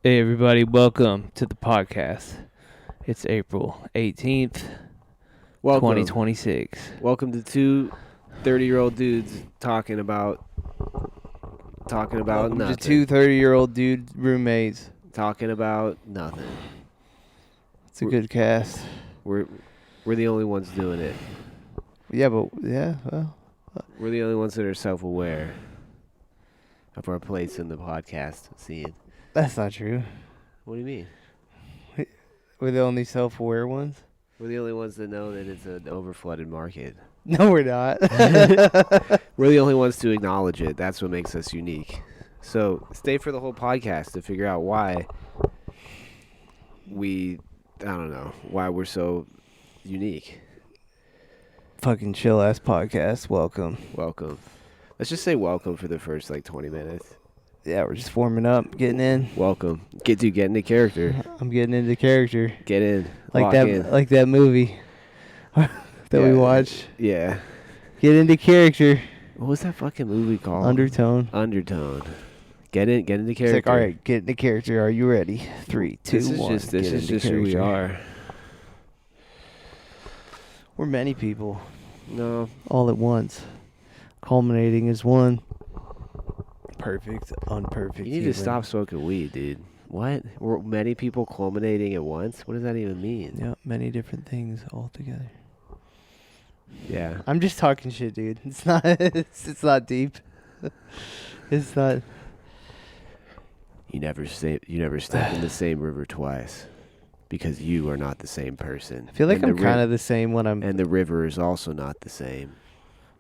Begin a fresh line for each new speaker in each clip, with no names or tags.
Hey everybody, welcome to the podcast. It's April 18th,
Welcome.
2026.
Welcome to two 30-year-old dudes talking about
Welcome
nothing.
to two 30-year-old dude roommates.
Talking about nothing.
It's a good cast.
We're the only ones doing it.
Well.
We're the only ones that are self-aware of our place in the podcast scene.
That's not true.
What do you mean?
We're the only self-aware ones?
We're the only ones that know that it's an overflooded market.
No, we're not.
We're the only ones to acknowledge it. That's what makes us unique. So stay for the whole podcast to figure out why why we're so unique.
Fucking chill-ass podcast. Welcome.
Welcome. Let's just say welcome for the first 20 minutes.
Yeah, we're just warming up, getting in.
Welcome. Get into character.
I'm getting into character.
Get in.
Like that movie that we watched.
Yeah.
Get into character.
What was that fucking movie called?
Undertone.
Get into character.
It's like, all right, get into character. Are you ready? 3, 2, 1.
This is just who we are.
We're many people.
No.
All at once. Culminating as one. Perfect, unperfect.
You need to stop smoking weed, dude. What? Were many people culminating at once? What does that even mean?
Yeah, many different things all together.
Yeah.
I'm just talking shit, dude. It's not. It's not deep. It's not.
You never step in the same river twice, because you are not the same person.
I feel like I'm kind of the same when I'm.
And the river is also not the same.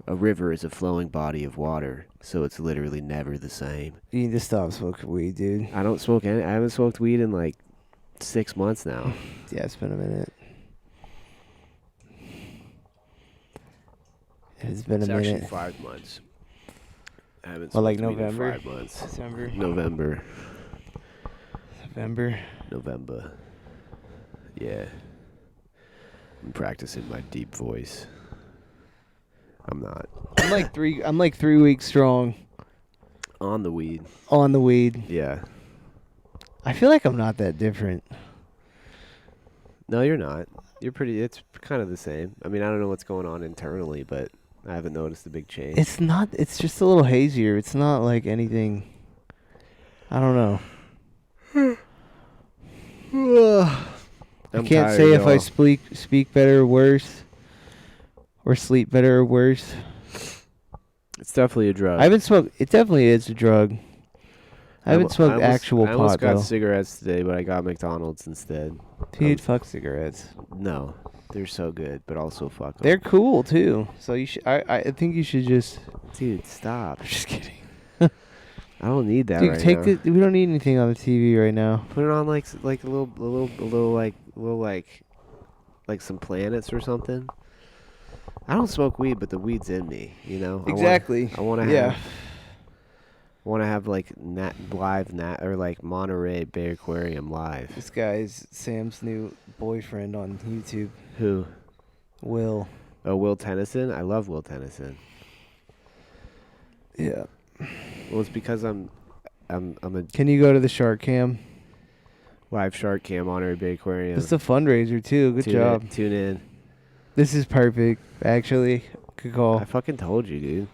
A river is a flowing body of water, so it's literally never the same.
You need to stop smoking weed, dude.
I don't smoke any. I haven't smoked weed in 6 months now.
Yeah, it's been a minute. It's been a minute.
It's actually 5 months. I haven't
Well,
smoked weed
November?
in 5 months.
December?
November.
November.
Yeah. I'm practicing my deep voice. I'm not.
I'm like 3 weeks strong
On the weed.
on the weed.
Yeah.
I feel like I'm not that different.
No, you're not. It's kind of the same. I mean, I don't know what's going on internally, but I haven't noticed a big change.
It's just a little hazier. It's not like anything. I don't know. I can't say if I speak better or worse, or sleep better or worse.
It's definitely a drug.
I haven't smoked. It definitely is a drug. I haven't smoked actual
I almost
pot
got
though.
cigarettes today, but I got McDonald's instead.
Dude, fuck cigarettes.
No, they're so good, but also fuck 'em.
They're cool too. So you should. I think you should just.
Dude, stop.
I'm just kidding.
I don't need that
Dude,
right
take
now.
we don't need anything on the TV right now.
Put it on like some planets or something. I don't smoke weed, but the weed's in me. You know.
Exactly.
I want to
Yeah.
have. I want to have live Monterey Bay Aquarium live.
This guy's Sam's new boyfriend on YouTube.
Who?
Will.
Oh, Will Tennyson. I love Will Tennyson.
Yeah.
Well, it's because I'm a
Can you go to the Shark Cam?
live shark cam Monterey Bay Aquarium.
It's a fundraiser too. Good job.
Tune in.
This is perfect. Actually, good call.
I fucking told you, dude.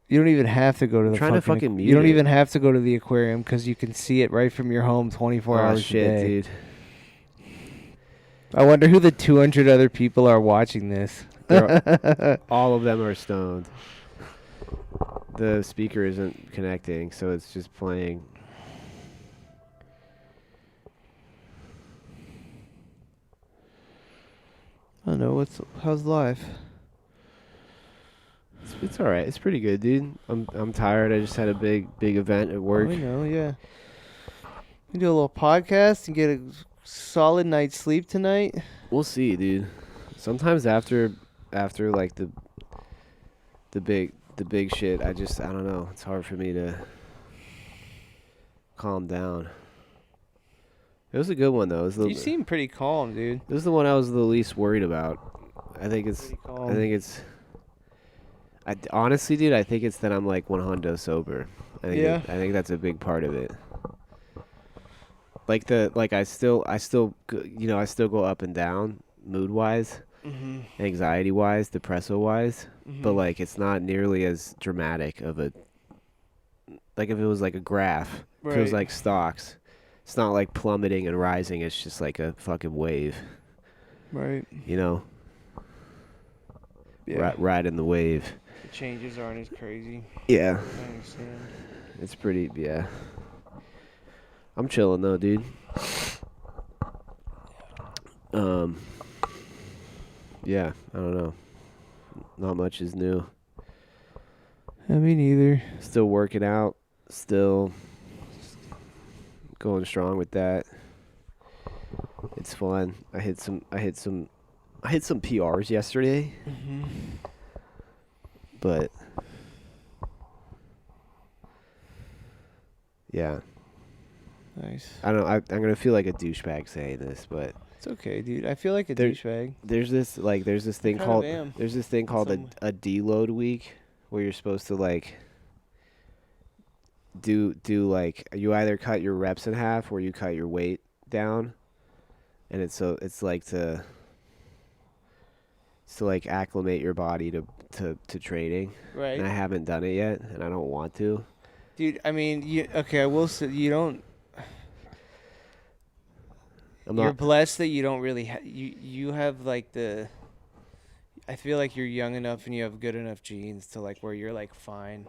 You don't even have to go to the
trying to fucking mute
You don't
it.
even have to go to the aquarium because you can see it right from your home 24 hours
shit,
a day.
dude.
I wonder who the 200 other people are watching this.
All of them are stoned. The speaker isn't connecting, so it's just playing.
I don't know. How's life?
It's all right. It's pretty good, dude. I'm tired. I just had a big event at work.
I know, yeah. We do a little podcast and get a solid night's sleep tonight.
We'll see, dude. Sometimes after like the big shit, I don't know. It's hard for me to calm down. It was a good one though.
You seem pretty calm, dude.
This is the one I was the least worried about. I think it's. Honestly, dude, I think it's that I'm like 100 sober. I think that's a big part of it. I still I still go up and down mood wise, anxiety wise, depresso wise, but like it's not nearly as dramatic of a like if it was like a graph, if it was like stocks, it's not like plummeting and rising. It's just like a fucking wave,
Right.
you know.
Yeah.
Riding the wave.
The changes aren't as crazy.
Yeah.
I understand.
It's pretty. Yeah. I'm chilling though, dude. Yeah, I don't know. Not much is new.
Me neither.
Still working out. Still going strong with that. It's fun. I hit some PRs yesterday. But yeah.
Nice.
I don't know. I'm gonna feel like a douchebag saying this, but
It's okay, dude. I feel like a
There-
douchebag.
there's this thing
kind
called
of am.
a deload week where you're supposed to like do like you either cut your reps in half or you cut your weight down, and it's like to like acclimate your body to training.
Right.
And I haven't done it yet, and I don't want to.
Dude, I mean, I will say you don't.
I'm
You're
not.
blessed that you don't really you have like the. I feel like you're young enough and you have good enough genes to like where you're like fine.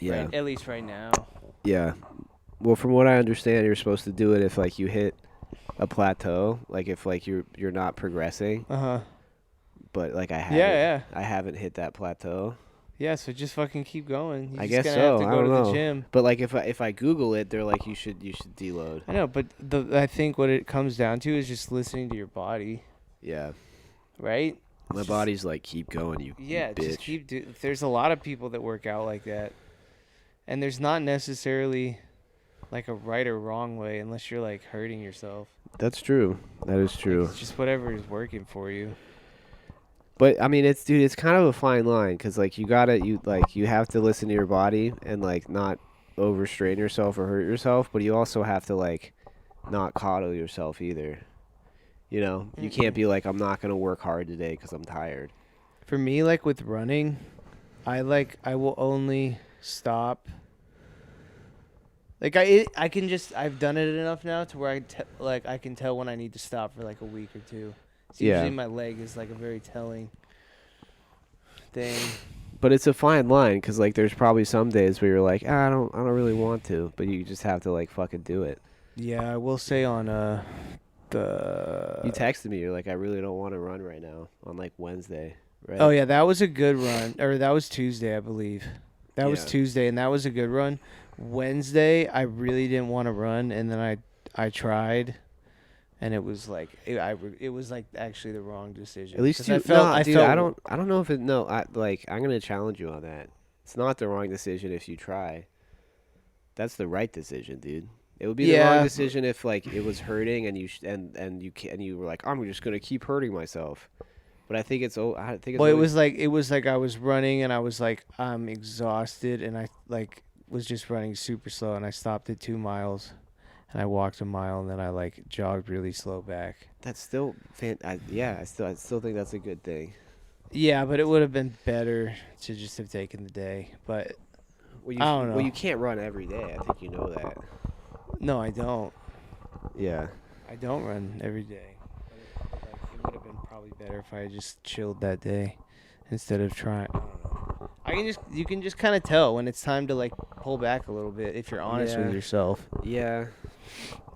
Yeah.
Right, at least right now.
Yeah. Well, from what I understand, you're supposed to do it if like you hit a plateau, like if like you're not progressing. But like I haven't.
Yeah.
I haven't hit that plateau.
Yeah, so just fucking keep going. You're
I
just
guess
gonna have
so.
to
I
go
don't
to
know.
the gym.
But like if I Google it, they're like you should deload.
I know, but I think what it comes down to is just listening to your body,
Yeah.
right?
My body's like keep going, you bitch.
Just keep there's a lot of people that work out like that. And there's not necessarily like a right or wrong way unless you're like hurting yourself.
That's true. That is
Like,
true.
it's just whatever is working for you.
But I mean, it's kind of a fine line because like you have to listen to your body and like not overstrain yourself or hurt yourself, but you also have to like not coddle yourself either. You know, you can't be like, I'm not gonna work hard today because I'm tired.
For me, like with running, I will only stop. Like I can just I've done it enough now to where I can tell when I need to stop for like a week or two. It's usually my leg is like a very telling thing.
But it's a fine line because like there's probably some days where you're like, I don't really want to, but you just have to like fucking do it.
Yeah, I will say on
You texted me, you're like, I really don't want to run right now on like Wednesday, right?
Oh yeah, that was a good run, or that was Tuesday, I believe. That was
Yeah.
Tuesday, and that was a good run. Wednesday, I really didn't want to run, and then I tried, and it was like it was like actually the wrong decision.
At least
'Cause
you.
I felt,
Dude, I don't know if it. No, I'm gonna challenge you on that. It's not the wrong decision if you try. That's the right decision, dude. It would be the wrong decision if like it was hurting and you were like, I'm just gonna keep hurting myself. But I think it's.
Well, it was like I was running and I was like I'm exhausted and I like was just running super slow and I stopped at 2 miles and I walked a mile and then I like jogged really slow back.
That's still I still think that's a good thing.
Yeah, but it would have been better to just have taken the day. But
Well,
I don't know.
Well, you can't run every day. I think you know that.
no, I don't.
Yeah.
I don't run every day. But it would have been probably better if I had just chilled that day instead of trying. I don't know. You can just kind of tell when it's time to like pull back a little bit if you're honest with yourself.
Yeah.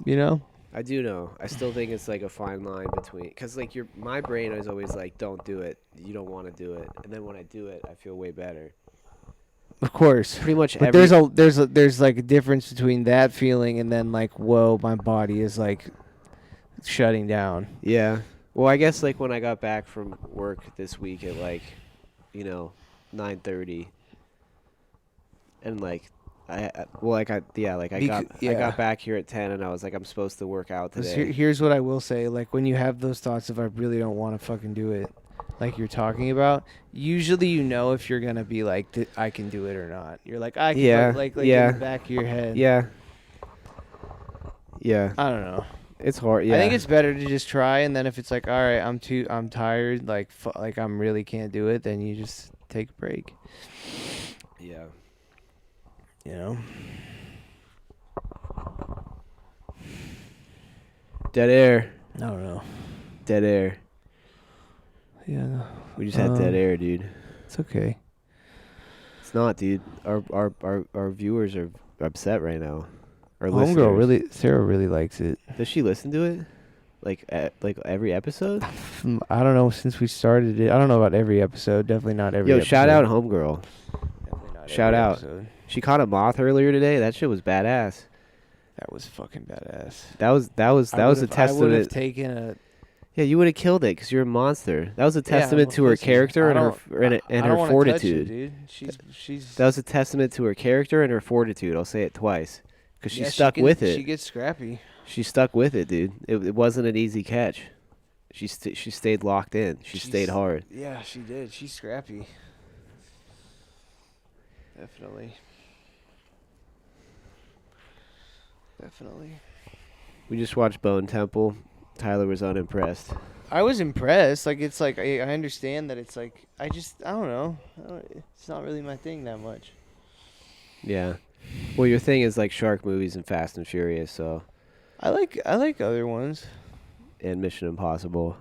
You know?
I do know. I still think it's like a fine line between, because like my brain is always like, don't do it. You don't want to do it, and then when I do it, I feel way better.
Of course.
Pretty much.
But there's like a difference between that feeling and then like, whoa, my body is like shutting down.
Yeah. Well, I guess like when I got back from work this week at like, 9:30, and like. I got back here at 10 and I was like, I'm supposed to work out today.
Here's what I will say. Like when you have those thoughts of I really don't want to fucking do it, like you're talking about, usually you know if you're going to be like, I can do it or not. You're like, I can, like in the back of your head.
Yeah. Yeah,
I don't know.
it's hard. Yeah,
I think it's better to just try, and then if it's like, all right, I'm tired, like like I'm really can't do it, then you just take a break.
yeah.
You know.
Dead air.
I don't know.
Dead air.
Yeah. No.
We just had dead air, dude.
It's okay.
It's not, dude. Our viewers are upset right now. Our
Homegirl Sarah really likes it.
Does she listen to it? Like every episode?
I don't know, since we started it. I don't know about every episode. Definitely not every episode.
Shout out Homegirl.
Definitely not
Shout
every
out.
episode.
She caught a moth earlier today. That shit was badass.
That was fucking badass.
That was a
I would have
testament.
taken a.
Yeah, you would have killed it because you're a monster. That was a
Yeah,
testament
I'm a
to her
pussy.
character and
I
her
don't-
and
I
her
don't wanna touch
fortitude.
it, dude. She's.
That was a testament to her character and her fortitude. I'll say it twice because she
Yeah,
stuck with it.
She gets scrappy.
She stuck with it, dude. It wasn't an easy catch. She stayed locked in. She stayed hard.
Yeah, she did. She's scrappy. Definitely. Definitely.
We just watched Bone Temple. Tyler was unimpressed.
I was impressed. Like, it's like, I understand that it's like, I don't know. It's not really my thing that much.
Yeah. Well, your thing is like shark movies and Fast and Furious, so
I like other ones.
and Mission Impossible.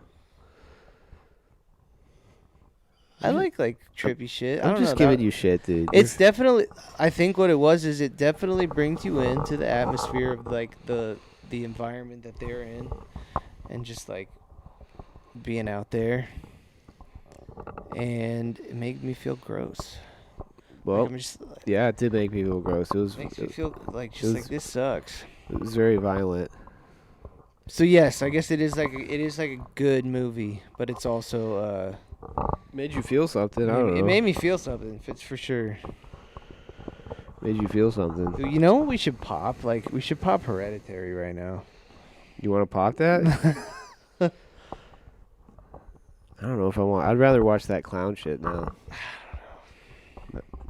I like trippy shit. I
I'm
don't
just
know,
giving
that-
you shit, dude.
It's definitely. I think what it was is it definitely brings you into the atmosphere of like the environment that they're in, and just like being out there, and it made me feel gross.
Well,
like, I'm just,
yeah, it did make me feel gross. It
makes me feel like
it
just
was-
like this sucks.
very violent.
So yes, I guess it is like a good movie, but it's also
Made you feel something. I don't know.
it made me feel something. It's for sure.
Made you feel something.
You know what we should pop? Like we should pop Hereditary right now.
You want to pop that? I don't know if I want. I'd rather watch that clown shit now.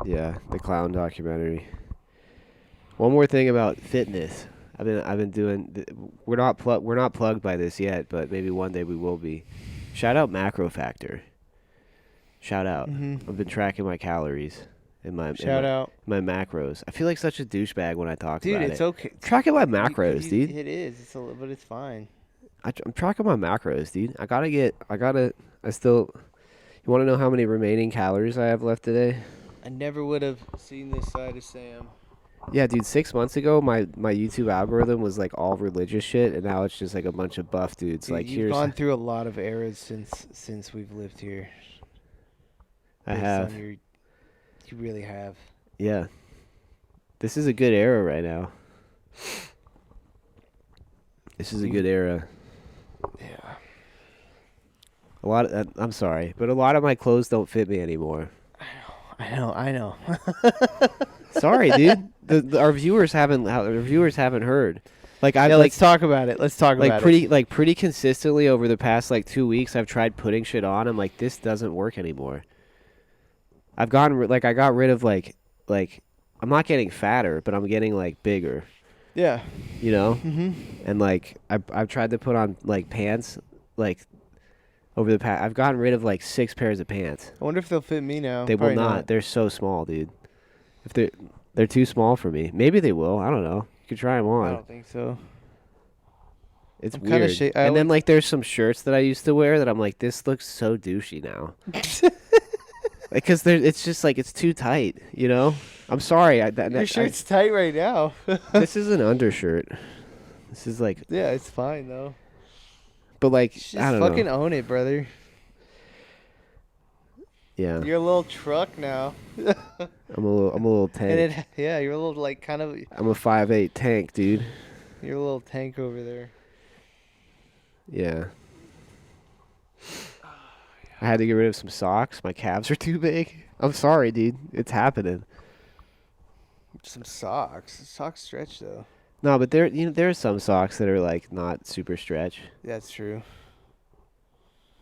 Yeah, the clown documentary. One more thing about fitness. I've been doing. We're not plugged by this yet, but maybe one day we will be. Shout out Macro Factor. Shout out.
Mhm.
I've been tracking my calories and
Shout out,
my macros. I feel like such a douchebag when I talk
dude.
about
It's
it.
okay.
Tracking my
You-
macros,
you-
dude.
It is. It's a little, but it's fine.
I'm tracking my macros, dude. I still. You want to know how many remaining calories I have left today?
I never would have seen this side of Sam.
Yeah, dude. 6 months ago, my YouTube algorithm was like all religious shit, and now it's just like a bunch of buff dudes.
Dude,
Like
you've
here's
gone through a lot of eras since we've lived here.
I
Based
have.
on you really have.
Yeah. This is a good era right now. This is a good era.
Yeah.
A lot of I'm sorry, but a lot of my clothes don't fit me anymore.
I know.
Sorry, dude. Our viewers haven't heard. Like I
Yeah,
like
let's talk about it. Let's talk about it.
pretty consistently over the past like 2 weeks I've tried putting shit on. I'm like, this doesn't work anymore. I've gotten I got rid of like I'm not getting fatter, but I'm getting like bigger,
Yeah.
you know?
Mhm.
And like I've tried to put on like pants like over the past I've gotten rid of like 6 pairs of pants.
I wonder if they'll fit me now.
They will
Probably
not. They're so small, dude. If they're too small for me. Maybe they will. I don't know. You could try them
I
on.
don't think so.
It's
I'm kinda
weird.
sha- I
And then
would-
like there's some shirts that I used to wear that I'm like, this looks so douchey now. Because it's just like it's too tight, you know. I'm sorry.
Your shirt's tight right now.
This is an undershirt. This is like,
Yeah, it's fine though.
but like
Just
I don't
fucking
know.
own it, brother.
Yeah,
You're a little truck now.
I'm a little tank.
And you're a little like kind of
I'm a 5'8" tank, dude.
you're a little tank over there.
Yeah. I had to get rid of some socks. My calves are too big. I'm sorry, dude. It's happening.
Some socks. Socks stretch though.
No, but there are some socks that are like not super stretch.
That's true.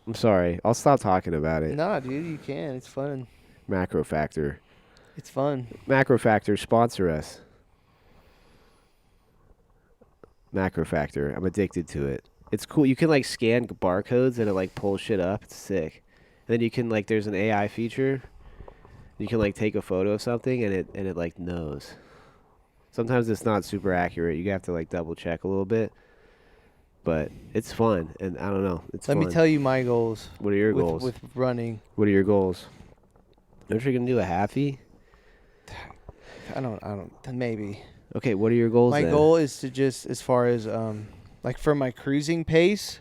I'm sorry. I'll stop talking about it.
Nah, dude, you can. It's fun.
Macro Factor.
It's fun.
Macro Factor sponsor us. Macro Factor. I'm addicted to it. It's cool. You can like scan barcodes and it like pulls shit up. It's sick. And then you can like there's an AI feature. You can like take a photo of something and it like knows. Sometimes it's not super accurate. You have to like double check a little bit. But it's fun and I don't know. It's
Let
fun.
me tell you my goals.
What are your goals?
With running?
What are your goals? Aren't you gonna do a halfie?
I don't. Maybe.
Okay, what are your goals
My
then?
goal is to just, as far as like for my cruising pace,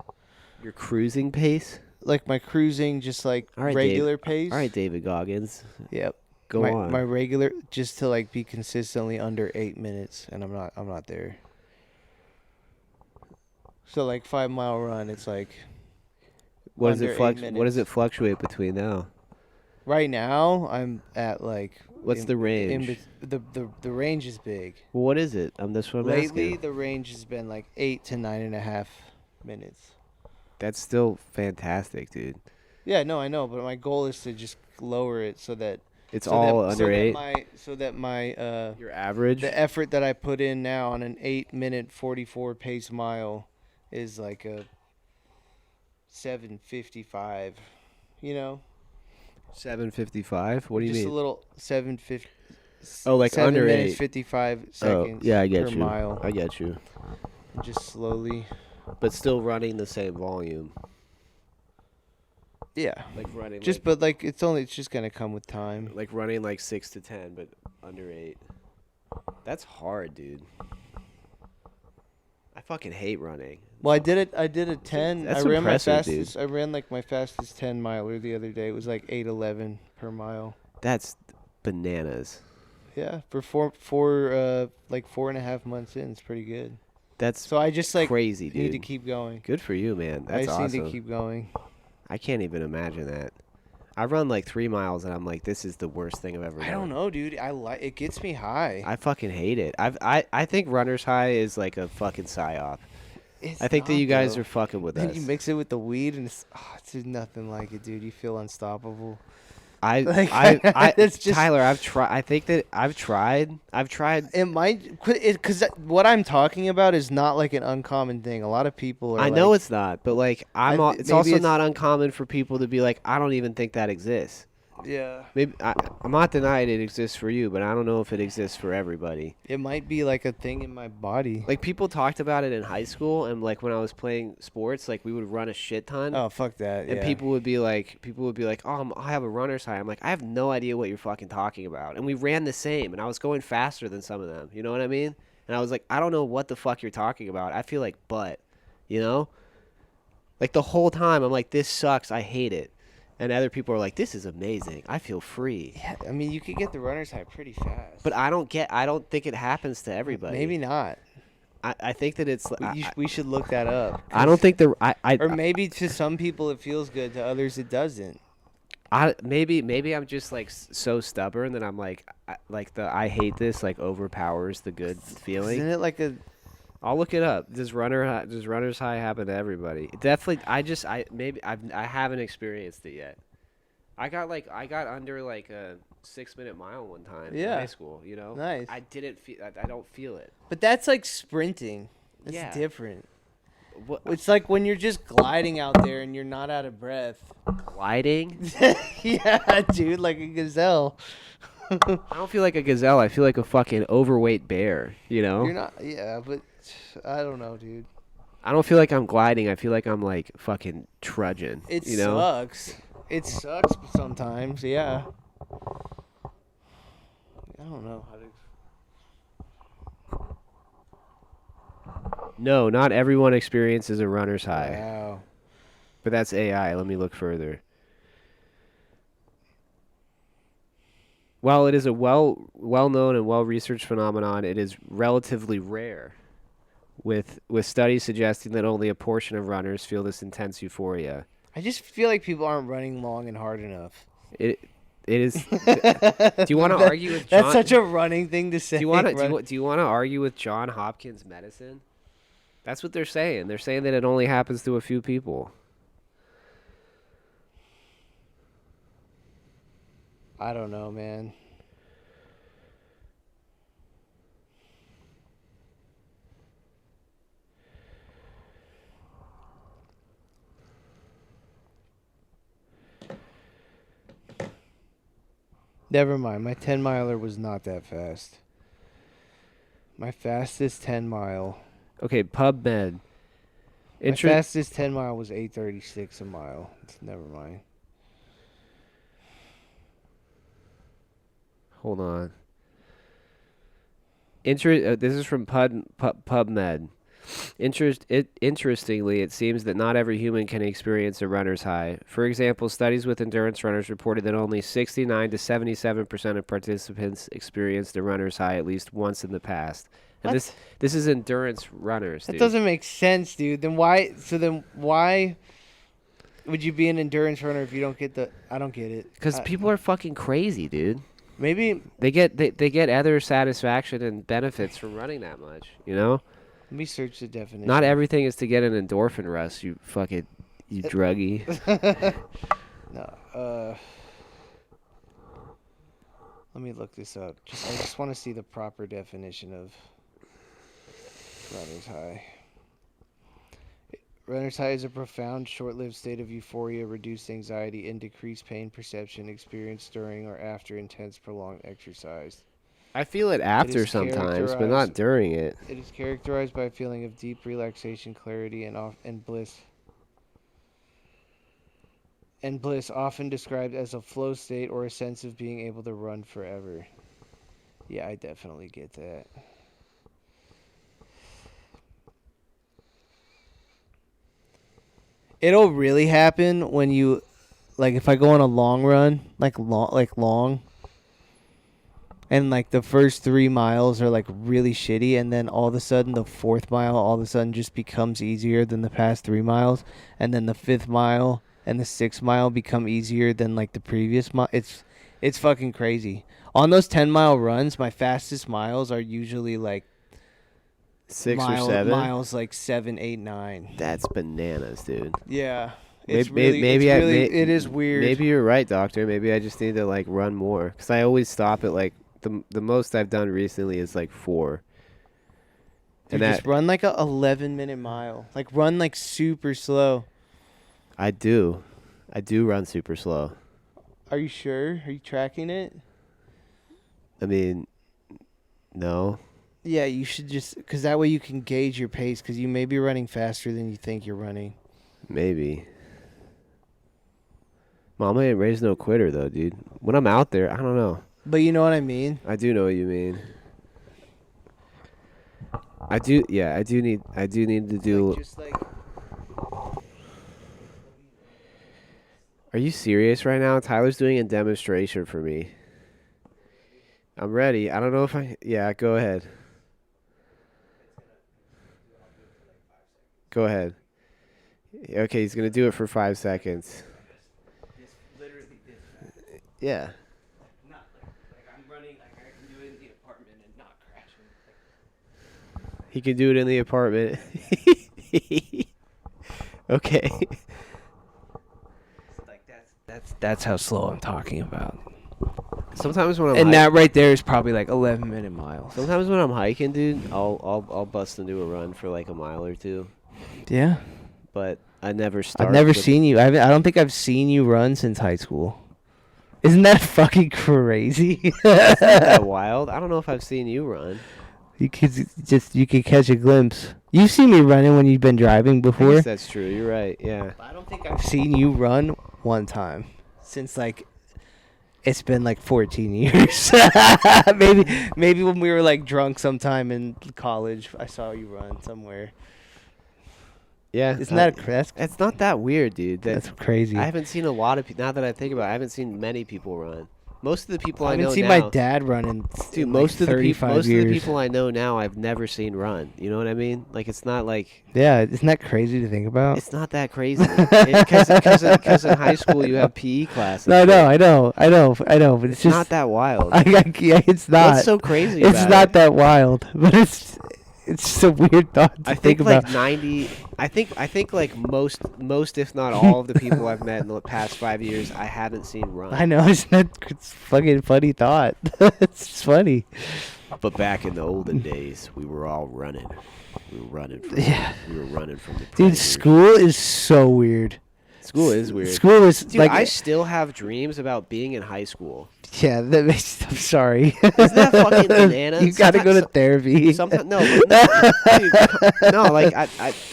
Your cruising pace?
like my cruising, just like
All right,
regular pace.
All right, David Goggins.
Yep.
Go on.
My regular, just to like be consistently under 8 minutes, and I'm not there. So like 5 mile run, it's like
What does
under
it
8
What does
minutes.
it fluctuate between now?
Right now I'm at like.
What's the range?
The range is big.
Well, what is it? That's what I'm
Lately,
asking.
the range has been like 8 to 9.5 minutes.
That's still fantastic, dude.
Yeah, no, I know, but my goal is to just lower it so that
It's all under 8.
So that my
Your average?
the effort that I put in now on an 8-minute 44 pace mile is like a 7:55. You know,
7:55? What do you
just
mean?
a little 7:50.
Oh, like
7
under
minutes
8.
55
Oh,
seconds.
yeah, I get
per
you.
mile.
I get you.
Just slowly.
But still running the same volume.
Yeah.
Like running
But like it's just gonna come with time.
like running like 6 to 10 but under 8. That's hard, dude. I fucking hate running.
Well, I did a 10.
That's
I ran
impressive,
my
dude.
fastest. I ran like my fastest 10 miler the other day. It was like 8:11 per mile.
That's bananas.
Yeah, for 4.5 months in, it's pretty good.
That's
So I just like
crazy, dude.
need to keep going.
Good for you, man. That's
I just
awesome.
need to keep going.
I can't even imagine that. I run like 3 miles and I'm like, this is the worst thing I've ever done.
I don't know, dude. It gets me high.
I fucking hate it. I think runner's high is like a fucking psyop.
It's
I think that
not,
you guys
though.
are fucking with
Then
us.
you mix it with the weed, and it's just nothing like it, dude. You feel unstoppable.
I
It's just-
Tyler, I've tried. I think that I've tried.
It might, because what I'm talking about is not like an uncommon thing. A lot of people are.
I know it's not, but like it's
maybe
also
it's-
not uncommon for people to be like, I don't even think that exists.
Yeah.
Maybe I'm not denying it exists for you, but I don't know if it exists for everybody.
It might be like a thing in my body.
Like people talked about it in high school, and like when I was playing sports, like we would run a shit ton.
Oh, fuck that.
And
yeah.
people would be like, oh, I have a runner's high. I'm like, I have no idea what you're fucking talking about. And we ran the same, and I was going faster than some of them. You know what I mean? And I was like, I don't know what the fuck you're talking about. I feel like butt, you know? Like the whole time, I'm like, this sucks. I hate it. And other people are like, this is amazing. I feel free.
Yeah, I mean, you could get the runner's high pretty fast.
But I don't think it happens to everybody.
Maybe not.
I think that it's.
We should look that up.
I don't think
Or maybe to some people it feels good, to others it doesn't.
Maybe I'm just like so stubborn that I'm like I hate this like overpowers the good feeling.
Isn't it like a?
I'll look it up. Does runner's high happen to everybody? Definitely. I haven't experienced it yet. I got under like a 6-minute mile one time in high school. You know.
Nice.
I don't feel it.
But that's like sprinting. It's
Yeah. What,
different. It's like when you're just gliding out there and you're not out of breath.
gliding?
Yeah, dude, like a gazelle.
I don't feel like a gazelle. I feel like a fucking overweight bear. You know.
You're not. Yeah, but I don't know, dude.
I don't feel like I'm gliding. I feel like I'm like fucking trudging.
It
you know?
sucks. It sucks sometimes. Yeah. I don't know how to.
No, not everyone experiences a runner's high.
Wow.
But that's AI. Let me look further. While it is a well-known and well-researched phenomenon, it is relatively rare, with studies suggesting that only a portion of runners feel this intense euphoria.
I just feel like people aren't running long and hard enough.
It is. Do you want to argue with John?
That's such a running thing to say.
Do you want to argue with John Hopkins Medicine? That's what they're saying. They're saying that it only happens to a few people.
I don't know, man. Never mind. My 10 miler was not that fast. My fastest 10 mile.
Okay, PubMed.
My fastest 10 mile was 8:36 a mile. Never mind.
Hold on. This is from PubMed. Interestingly, it seems that not every human can experience a runner's high. For example, studies with endurance runners reported that only 69 to 77% of participants experienced a runner's high at least once in the past. And
What?
this is endurance runners,
That
dude.
doesn't make sense, dude. Then why would you be an endurance runner if you don't get the? I don't get it.
Because people are fucking crazy, dude.
Maybe
They get other satisfaction and benefits from running that much, you know?
let me search the definition.
Not everything is to get an endorphin rush, you druggie.
No. Let me look this up. I just want to see the proper definition of runner's high. Runner's high is a profound, short-lived state of euphoria, reduced anxiety, and decreased pain perception experienced during or after intense, prolonged exercise.
I feel it after
is
sometimes, but not during it.
It is characterized by a feeling of deep relaxation, clarity, and bliss. And bliss, often described as a flow state or a sense of being able to run forever. Yeah, I definitely get that. It'll really happen when you, like, if I go on a long run, long, and like the first 3 miles are like really shitty, and then all of a sudden the 4th mile all of a sudden just becomes easier than the past 3 miles, and then the 5th mile and the 6th mile become easier than like the previous mile. It's fucking crazy. On those 10-mile runs, my fastest miles are usually like
6 or 7
miles, like 7, 8, 9.
That's bananas, dude.
Yeah,
It
is weird.
Maybe you're right, doctor. Maybe I just need to like run more, because I always stop at like the most I've done recently is like 4.
Dude, just run like a 11-minute mile. Like run like super slow.
I do run super slow.
Are you sure? Are you tracking it?
I mean, no.
Yeah, you should just, because that way you can gauge your pace, because you may be running faster than you think you're running.
Maybe. Mama ain't raised no quitter though, dude. When I'm out there, I don't know.
But you know what I mean?
I do know what you mean. I do need to do.
Like, just like,
Are you serious right now? Tyler's doing a demonstration for me. I'm ready. I don't know if yeah, go ahead. Go ahead. Okay, he's going to do it for 5 seconds. Yeah.
not like I'm running, like I can do it in the apartment and not crashing.
He can do it in the apartment. Okay.
Like that's how slow I'm talking about.
Sometimes when I'm
And that right there is probably like 11-minute miles.
sometimes when I'm hiking, dude, I'll bust into a run for like a mile or 2,
Yeah.
but I never start.
I've never
with-
seen you. I don't think I've seen you run since high school. Isn't that fucking crazy?
Isn't that wild? I don't know if I've seen you run.
You could catch a glimpse. You've seen me running when you've been driving
I
before.
guess that's true. You're right. Yeah.
I don't think I've seen you run one time since like it's been like 14 years. maybe when we were like drunk sometime in college, I saw you run somewhere.
Yeah.
Isn't that that's
It's not that weird, dude.
that's crazy?
I haven't seen a lot of people. Now that I think about it, I haven't seen many people run. Most of the people
I
I know
haven't seen
now,
my dad running.
dude.
in
Most
like
of the people,
35 years.
people I know now, I've never seen run. You know what I mean? Like it's not like
Yeah, isn't that crazy to think about?
it's not that crazy. Because in high school you have PE classes.
No, I know, but
It's
it's just
not that wild.
it's not.
What's so crazy?
It's
about
not
it?
that wild, but it's just a weird thought to
I
think
think
about.
like 90. I think like most if not all of the people I've met in the past 5 years, I haven't seen run.
I know, isn't that it's fucking funny thought? It's just funny.
But back in the olden days, we were all running. We were running from.
Yeah.
We were running from the.
Dude,
predators.
school is so weird.
School is weird.
School is
Dude,
like
I still have dreams about being in high school.
Yeah, that makes. I'm sorry.
Isn't that fucking bananas?
You gotta go to therapy.
Sometimes no, dude, no. Like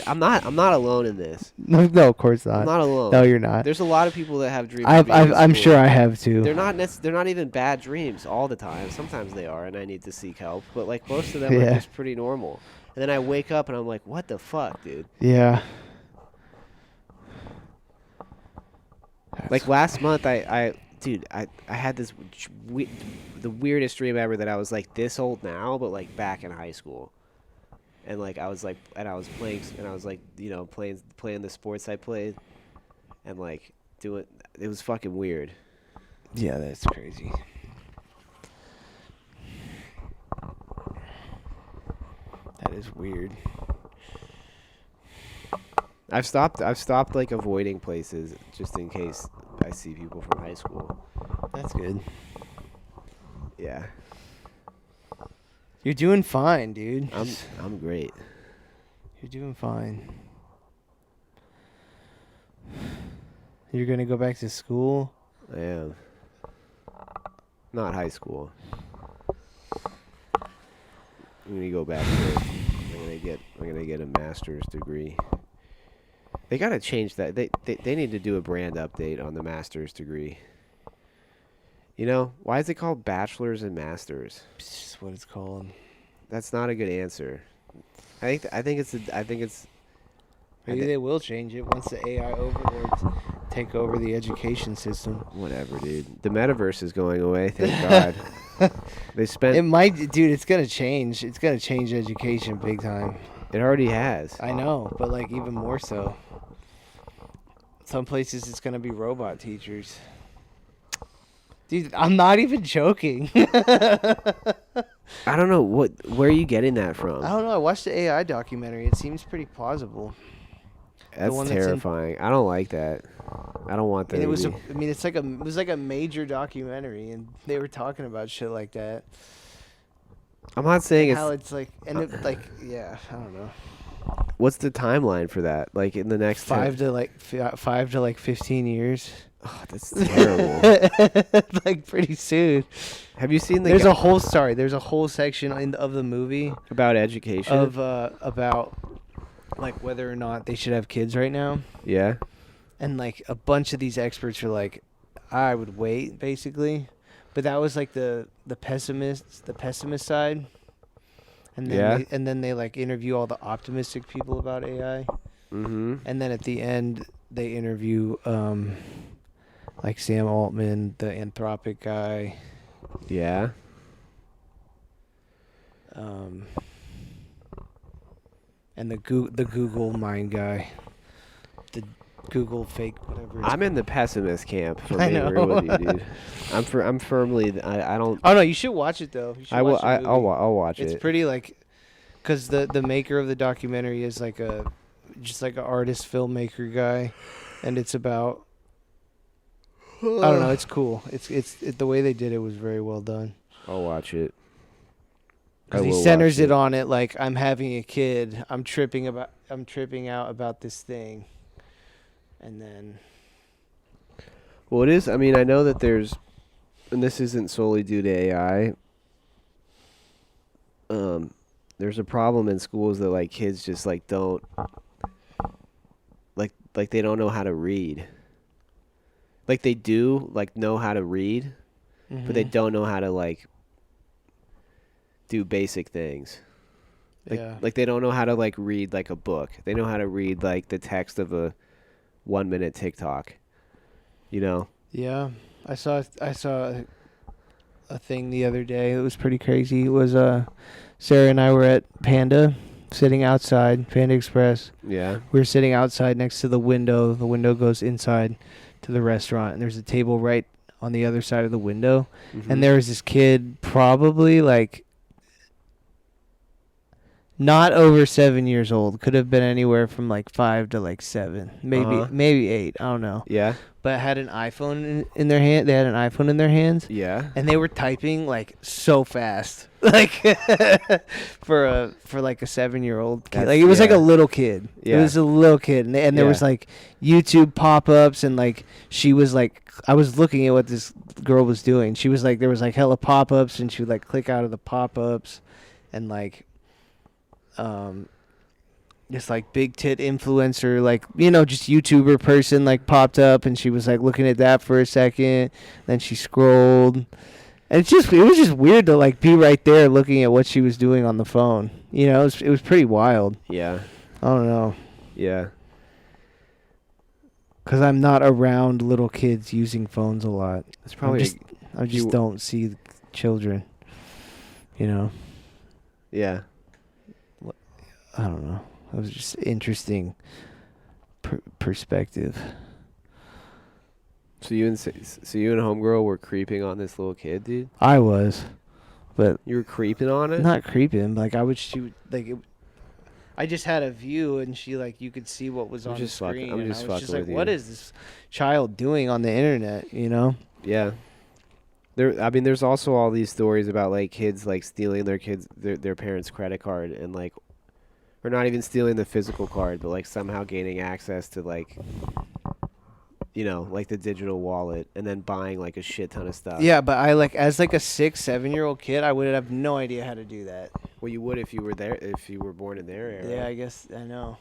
I'm not alone in this.
No, of course
I'm
not.
not alone.
No, you're not.
There's a lot of people that have dreams. of being in
I'm
school.
sure I have too.
They're not even bad dreams all the time. Sometimes they are, and I need to seek help. But like most of them are
Yeah.
just pretty normal. And then I wake up and I'm like, what the fuck, dude?
Yeah.
Like last month, I had this the weirdest dream ever that I was like this old now, but like back in high school. And like I was playing, and I was like, playing the sports I played, and like doing. It was fucking weird.
Yeah, that's crazy. That is weird.
I've stopped like avoiding places just in case I see people from high school.
That's good.
Yeah,
You're doing fine, dude.
I'm great.
You're doing fine. You're gonna go back to school?
I am. Not high school. I'm gonna go back to. I'm gonna get a master's degree. They gotta change that. They need to do a brand update on the master's degree. You know, why is it called bachelor's and master's?
It's just what it's called.
That's not a good answer. I think it's.
Maybe they will change it once the AI overlords take over the education system.
Whatever, dude. The metaverse is going away. Thank God. They spent.
It might, dude. It's gonna change. It's gonna change education big time.
It already has.
I know, but like even more so. Some places it's gonna be robot teachers. Dude, I'm not even joking.
I don't know where are you getting that from?
I don't know. I watched the AI documentary. It seems pretty plausible.
That's
one that's in-
terrifying. I don't like that. I don't want that.
And it was,
to be-
it was like a major documentary, and they were talking about shit like that.
I'm not saying
How
it's.
it's like, and it, like, yeah, I don't know.
What's the timeline for that? Like in the next
5 to like 15 years.
Oh, that's terrible.
Like pretty soon.
Have you seen the
There's
guy
a whole there's a whole section of the movie
about education?
of about like whether or not they should have kids right now,
Yeah.
and like a bunch of these experts are like, I would wait, basically, but that was like the pessimist side, and then
Yeah.
and then they like interview all the optimistic people about AI,
Mm-hmm.
and then at the end they interview like Sam Altman, the Anthropic guy.
Yeah.
And the Google mind guy, the Google fake whatever.
I'm in the pessimist camp. For
I
being real
know.
with you, dude. I'm firmly. I don't.
Oh no, you should watch it though. You should
I will.
watch the movie.
I'll watch
It's
it.
pretty like, cause the maker of the documentary is like just like an artist filmmaker guy, and it's about. I don't know. It's cool. It's the way they did it was very well done.
I'll watch it. I
Cause he
will
centers
watch
it on it like I'm having a kid. I'm tripping out about this thing, and then.
Well, it is. I mean, I know that there's, and this isn't solely due to AI. There's a problem in schools that like kids just like don't, like they don't know how to read. Like they do like know how to read, but they
Mhm.
don't know how to like do basic things. Like they don't know how to like read like a book. They know how to read like the text of a 1-minute TikTok. You know?
Yeah, I saw a thing the other day. It was pretty crazy. It was Sarah and I were at Panda, sitting outside Panda Express.
Yeah.
We were sitting outside next to the window. The window goes inside to the restaurant, and there's a table right on the other side of the window.
Mhm.
And there was this kid, probably like Not over 7 years old. Could have been anywhere from like 5 to like 7, maybe
Uh-huh.
maybe 8. I don't know.
Yeah.
But had an iPhone in their hand. They had an iPhone in their hands,
Yeah.
and they were typing like so fast, like for like a 7-year-old kid.
That's-
Like it was like
yeah.
a little kid. It
Yeah.
was a little kid, and there
Yeah.
was like YouTube pop-ups, and like she was like, I was looking at what this girl was doing. She was like, there was like hella pop-ups, and she would like click out of the pop-ups, and like this like big tit influencer, like, you know, just YouTuber person like popped up, and she was like looking at that for a second, then she scrolled, and it was just weird to like be right there looking at what she was doing on the phone. You know, it was pretty wild.
Yeah.
I don't know,
Yeah.
because I'm not around little kids using phones a lot.
It's probably
I just
you-
don't see children. You know,
yeah.
I don't know. It was just interesting perspective.
So you and homegirl were creeping on this little kid, dude.
I was, but
You were creeping on it.
not creeping. Like I would shoot. Like I just had a view, and she like you could see what was
I'm
on the
just fucking-
screen.
I'm
and
just
I was just
fucking
like,
with
what
you.
is this child doing on the internet? You know?
Yeah. I mean, there's also all these stories about like kids like stealing their parents' credit card and like, or not even stealing the physical card, but like somehow gaining access to like, you know, like the digital wallet, and then buying like a shit ton of stuff.
Yeah, but I like as like a 6-7-year-old kid, I would have no idea how to do that.
Well, you would if you were there, if you were born in their era.
Yeah, I guess I know.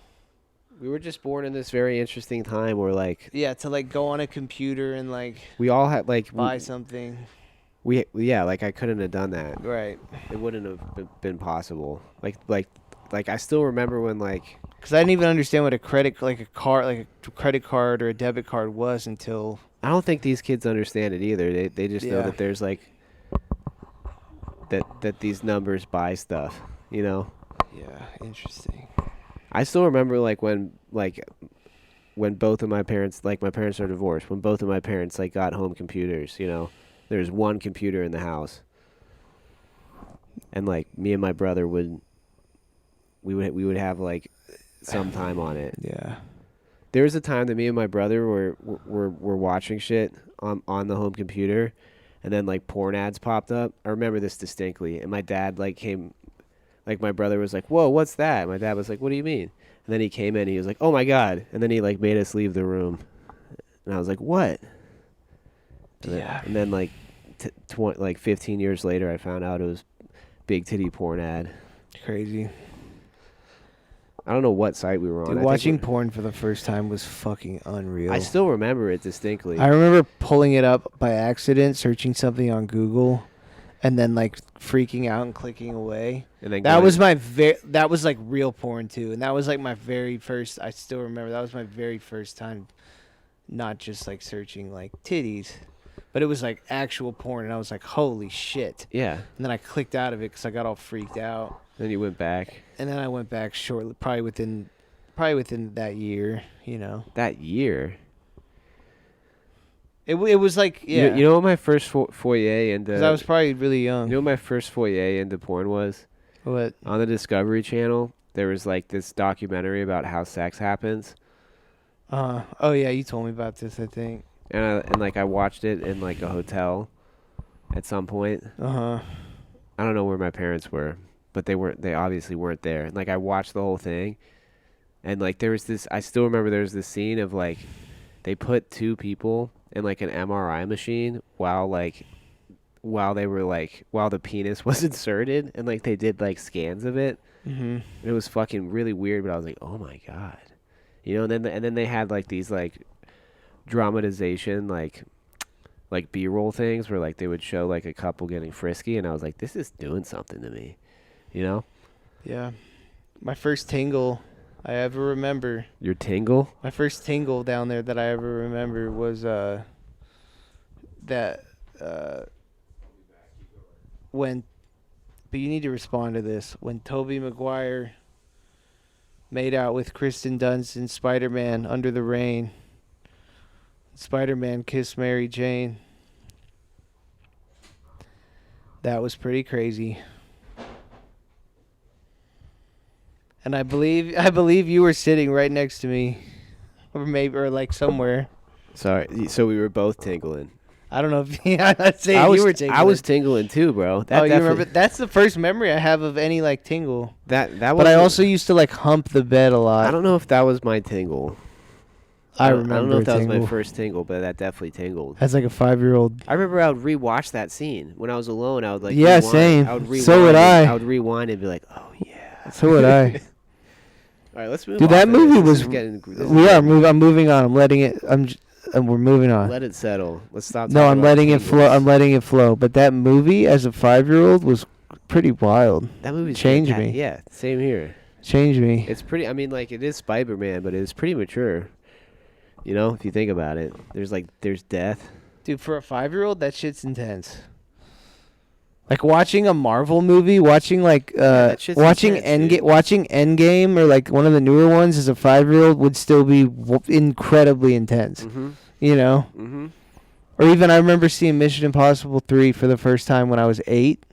We were just born in this very interesting time where like
Yeah, to like go on a computer and like
we all had like
buy something.
yeah, like I couldn't have done that.
Right.
It wouldn't have been possible. Like I still remember when like
Because I didn't even understand what a credit card or a debit card was until.
I don't think these kids understand it either. They just know
Yeah.
that there's like that these numbers buy stuff, you know.
Yeah, interesting.
I still remember like when both of my parents, like my parents are divorced, when both of my parents like got home computers, you know. There's one computer in the house. And like me and my brother we would have like some time on it.
Yeah.
There was a time that me and my brother were watching shit on the home computer, and then like porn ads popped up. I remember this distinctly, and my dad like came, like my brother was like, "Whoa, what's that?" My dad was like, "What do you mean?" And then he came in, and he was like, "Oh my god!" And then he like made us leave the room, and I was like, "What?"
Yeah.
And then like 15 years later, I found out it was big titty porn ad.
Crazy.
I don't know what site we were on.
Dude,
I think
watching
we-
porn for the first time was fucking unreal.
I still remember it distinctly.
I remember pulling it up by accident, searching something on Google, and then like freaking out and clicking away.
And then
That
going-
was that was like real porn too, and that was like my very first. I still remember that was my very first time, not just like searching like titties, but it was like actual porn, and I was like, holy shit!
yeah.
And then I clicked out of it because I got all freaked out,
Then you went back.
and then I went back shortly, probably within that year, you know.
That year.
It was like yeah,
You know what my first foyer into?
because I was probably really young.
You know what my first foyer into porn was?
What?
On the Discovery Channel, there was like this documentary about how sex happens,
Oh yeah, you told me about this, I think.
and like I watched it in like a hotel, at some point.
I
I don't know where my parents were, but they obviously weren't there. And like I watched the whole thing, and like there was this. I still remember there was this scene of like, they put two people in like an MRI machine while the penis was inserted, and like they did like scans of it.
Mm-hmm.
It was fucking really weird, but I was like, oh my god, you know. And then they had like these like dramatization like B-roll things where like they would show like a couple getting frisky, and I was like, this is doing something to me, you know.
Yeah. My first tingle I ever remember.
Your tingle.
My first tingle down there that I ever remember was when, but you need to respond to this, when Tobey Maguire made out with Kristen Dunst in Spider-Man Under the Rain. Spider-Man kissed Mary Jane. That was pretty crazy. And I believe you were sitting right next to me, or like somewhere.
Sorry. So we were both tingling.
I don't know if I'm not saying you were tingling.
I was tingling too, bro. That
you remember? That's the first memory I have of any like tingle.
That was.
But I also used to like hump the bed a lot.
I don't know if that was my tingle.
I remember.
I don't know if that
tingle.
was my first tingle, but that definitely tingled.
As like a 5-year-old.
I remember I would rewatch that scene when I was alone. I would like
yeah,
rewind.
same.
I would rewind
so would I.
I would rewind and be like, oh yeah.
So would I.
All right, let's move.
Dude,
off
that
of
movie
this.
was. I'm moving on. I'm letting it. We're moving on.
Let it settle. Let's stop.
No, I'm letting it flow. I'm letting it flow. But that movie, as a 5-year-old, was pretty wild.
That movie
changed me.
Yeah, same here.
Changed me.
It's pretty. I mean, like it is Spider-Man, but it's pretty mature. You know, if you think about it, there's death.
Dude, for a 5-year-old, that shit's intense. Like watching a Marvel movie, watching watching Endgame or like one of the newer ones as a 5-year-old would still be incredibly intense.
Mm-hmm.
You know?
Mm-hmm.
Or even I remember seeing Mission Impossible 3 for the first time when I was 8.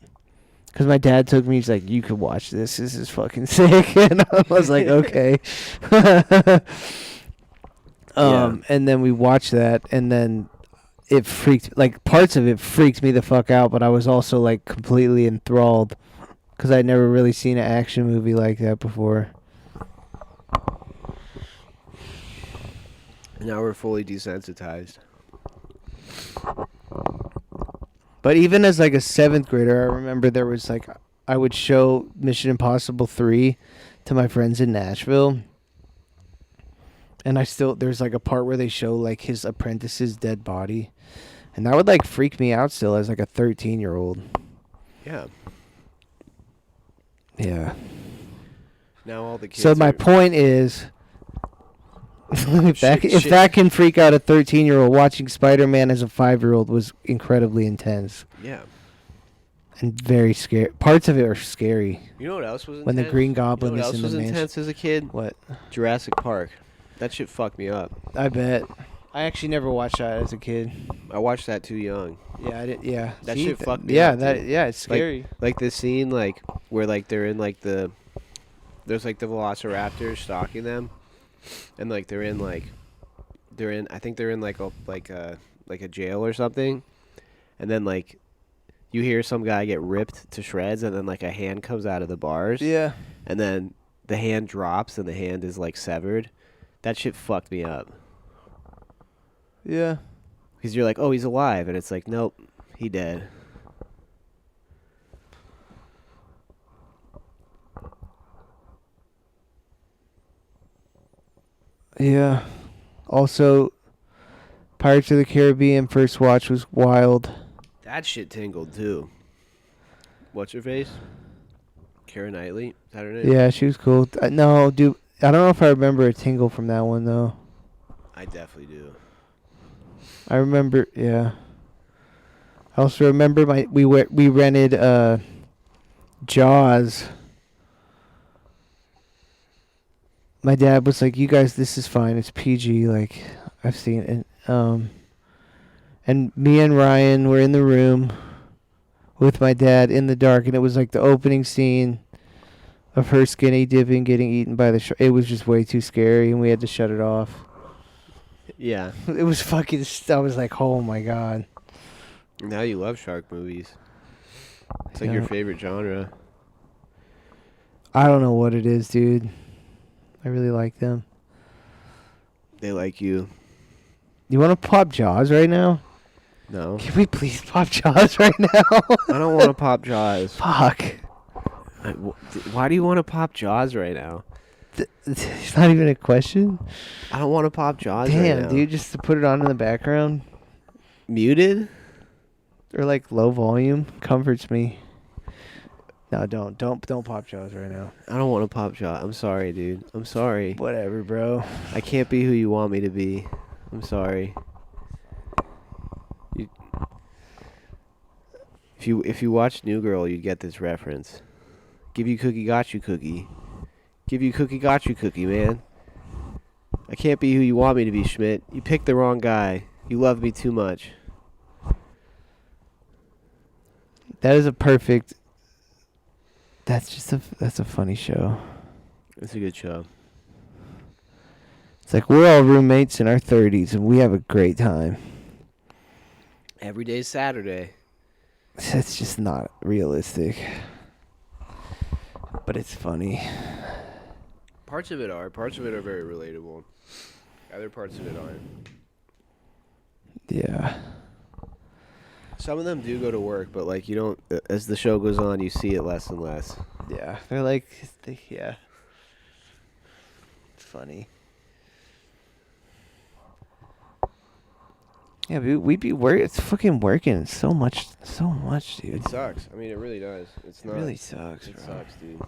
Because my dad took me, he's like, you could watch this. This is fucking sick. And I was like, okay. And then we watched that, and then it parts of it freaked me the fuck out, but I was also like completely enthralled because I'd never really seen an action movie like that before.
Now we're fully desensitized.
But even as like a 7th grader, I remember there was like, I would show Mission Impossible 3 to my friends in Nashville. And there's like a part where they show like his apprentice's dead body. And that would like freak me out still as like a 13-year-old.
Yeah.
Yeah.
Now all the kids.
So my point is, if that can freak out a 13-year-old, watching Spider-Man as a 5-year-old was incredibly intense.
Yeah.
And very scary. Parts of it are scary.
You know what else was intense?
When the Green Goblin
you know
is
what
in
else
the
was
mansion.
intense as a kid?
What?
Jurassic Park. That shit fucked me up.
I bet. I actually never watched that as a kid.
I watched that too young.
Yeah, I did. Yeah,
that shit fucked me
yeah,
up.
Yeah, it's scary.
Like the scene, like where like they're in like there's like the Velociraptors stalking them, and like I think they're in like a jail or something, and then like you hear some guy get ripped to shreds, and then like a hand comes out of the bars.
Yeah.
And then the hand drops, and the hand is like severed. That shit fucked me up.
Yeah.
Because you're like, oh, he's alive. And it's like, nope, he dead.
Yeah. Also, Pirates of the Caribbean first watch was wild.
That shit tingled, too. What's her face? Keira Knightley? Is that her name?
Yeah, she was cool. No, dude, I don't know if I remember a tingle from that one, though.
I definitely do.
I remember, yeah. I also remember we rented Jaws. My dad was like, "You guys, this is fine. It's PG. Like, I've seen it." And me and Ryan were in the room with my dad in the dark, and it was like the opening scene of her skinny dipping getting eaten by the shark. It was just way too scary, and we had to shut it off.
Yeah.
It was fucking. I was like, "Oh my god."
Now you love shark movies. It's like your favorite genre.
I don't know what it is, dude. I really like them.
They like you.
You want to pop Jaws right now?
No.
Can we please pop Jaws right now?
I don't want to pop Jaws.
Fuck.
Why do you want to pop Jaws right now?
It's not even a question.
I don't want to pop Jaws
Damn,
right now.
dude, just to put it on in the background.
Muted?
Or like low volume comforts me. No, don't pop Jaws right now.
I don't want to pop Jaws. I'm sorry, dude. I'm sorry.
Whatever, bro.
I can't be who you want me to be. I'm sorry. If you watch New Girl, you'd get this reference. Give you cookie, got you cookie. Give you cookie, got you cookie, man. I can't be who you want me to be, Schmidt. You picked the wrong guy. You love me too much.
That is a perfect. That's a funny show.
It's a good show.
It's like we're all roommates in our 30s and we have a great time.
Every day's Saturday.
That's just not realistic. But it's funny.
Parts of it are. Parts of it are very relatable. Other parts of it aren't.
Yeah.
Some of them do go to work, but like you don't. As the show goes on, you see it less and less.
Yeah. They're like, yeah. It's funny. Yeah, we be work. It's fucking working so much, dude.
It sucks. I mean, it really does. It's
It
not.
really sucks,
It
bro.
sucks, dude.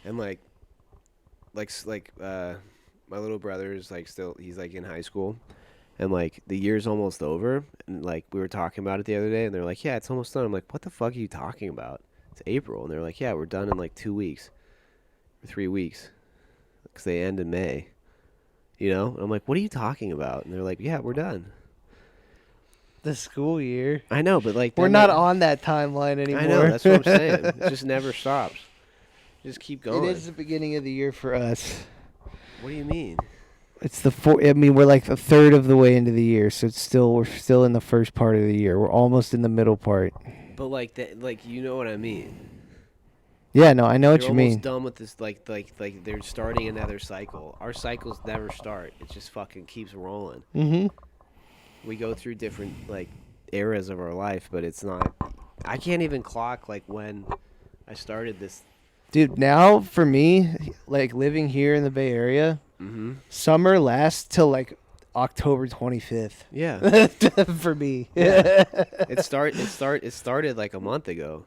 And like, my little brother is like still. He's like in high school, and like the year's almost over. And like we were talking about it the other day, and they're like, "Yeah, it's almost done." I'm like, "What the fuck are you talking about? It's April." And they're like, "Yeah, we're done in like 2 weeks, or 3 weeks, because they end in May." You know? And I'm like, "What are you talking about?" And they're like, "Yeah, we're done."
The school year.
I know, but like
We're
then
not
that-
on that timeline anymore.
I know. That's what I'm saying. It just never stops. Just keep going.
It is the beginning of the year for us.
What do you mean?
It's the I mean, we're like a third of the way into the year, so we're still in the first part of the year. We're almost in the middle part.
But like that, like you know what I mean.
Yeah, no, I know what
You're
you
almost
mean.
done with this. Like they're starting another cycle. Our cycles never start. It just fucking keeps rolling.
Mm-hmm.
We go through different like eras of our life, but it's not. I can't even clock like when I started this.
Dude, now for me, like living here in the Bay Area,
Mm-hmm.
summer lasts till like October 25th.
Yeah.
For me.
Yeah. It started like a month ago.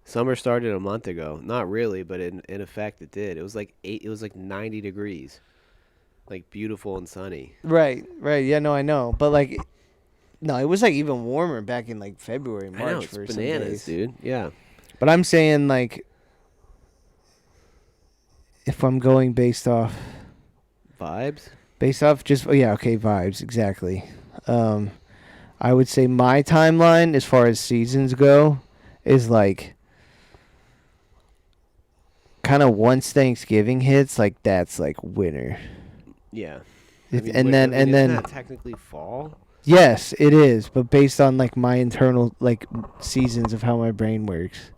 Summer started a month ago. Not really, but in effect it did. It was like 90 degrees. Like beautiful and sunny.
Right. Yeah, no, I know. But like, no, it was like even warmer back in like February, March
I know, it's
for some
bananas,
days.
dude. Yeah.
But I'm saying like, if I'm going based off
Vibes?
just vibes exactly. I would say my timeline as far as seasons go is like kind of once Thanksgiving hits, like that's like winter.
Yeah.
And then
isn't that technically fall?
yes, it is, but based on like my internal like seasons of how my brain works.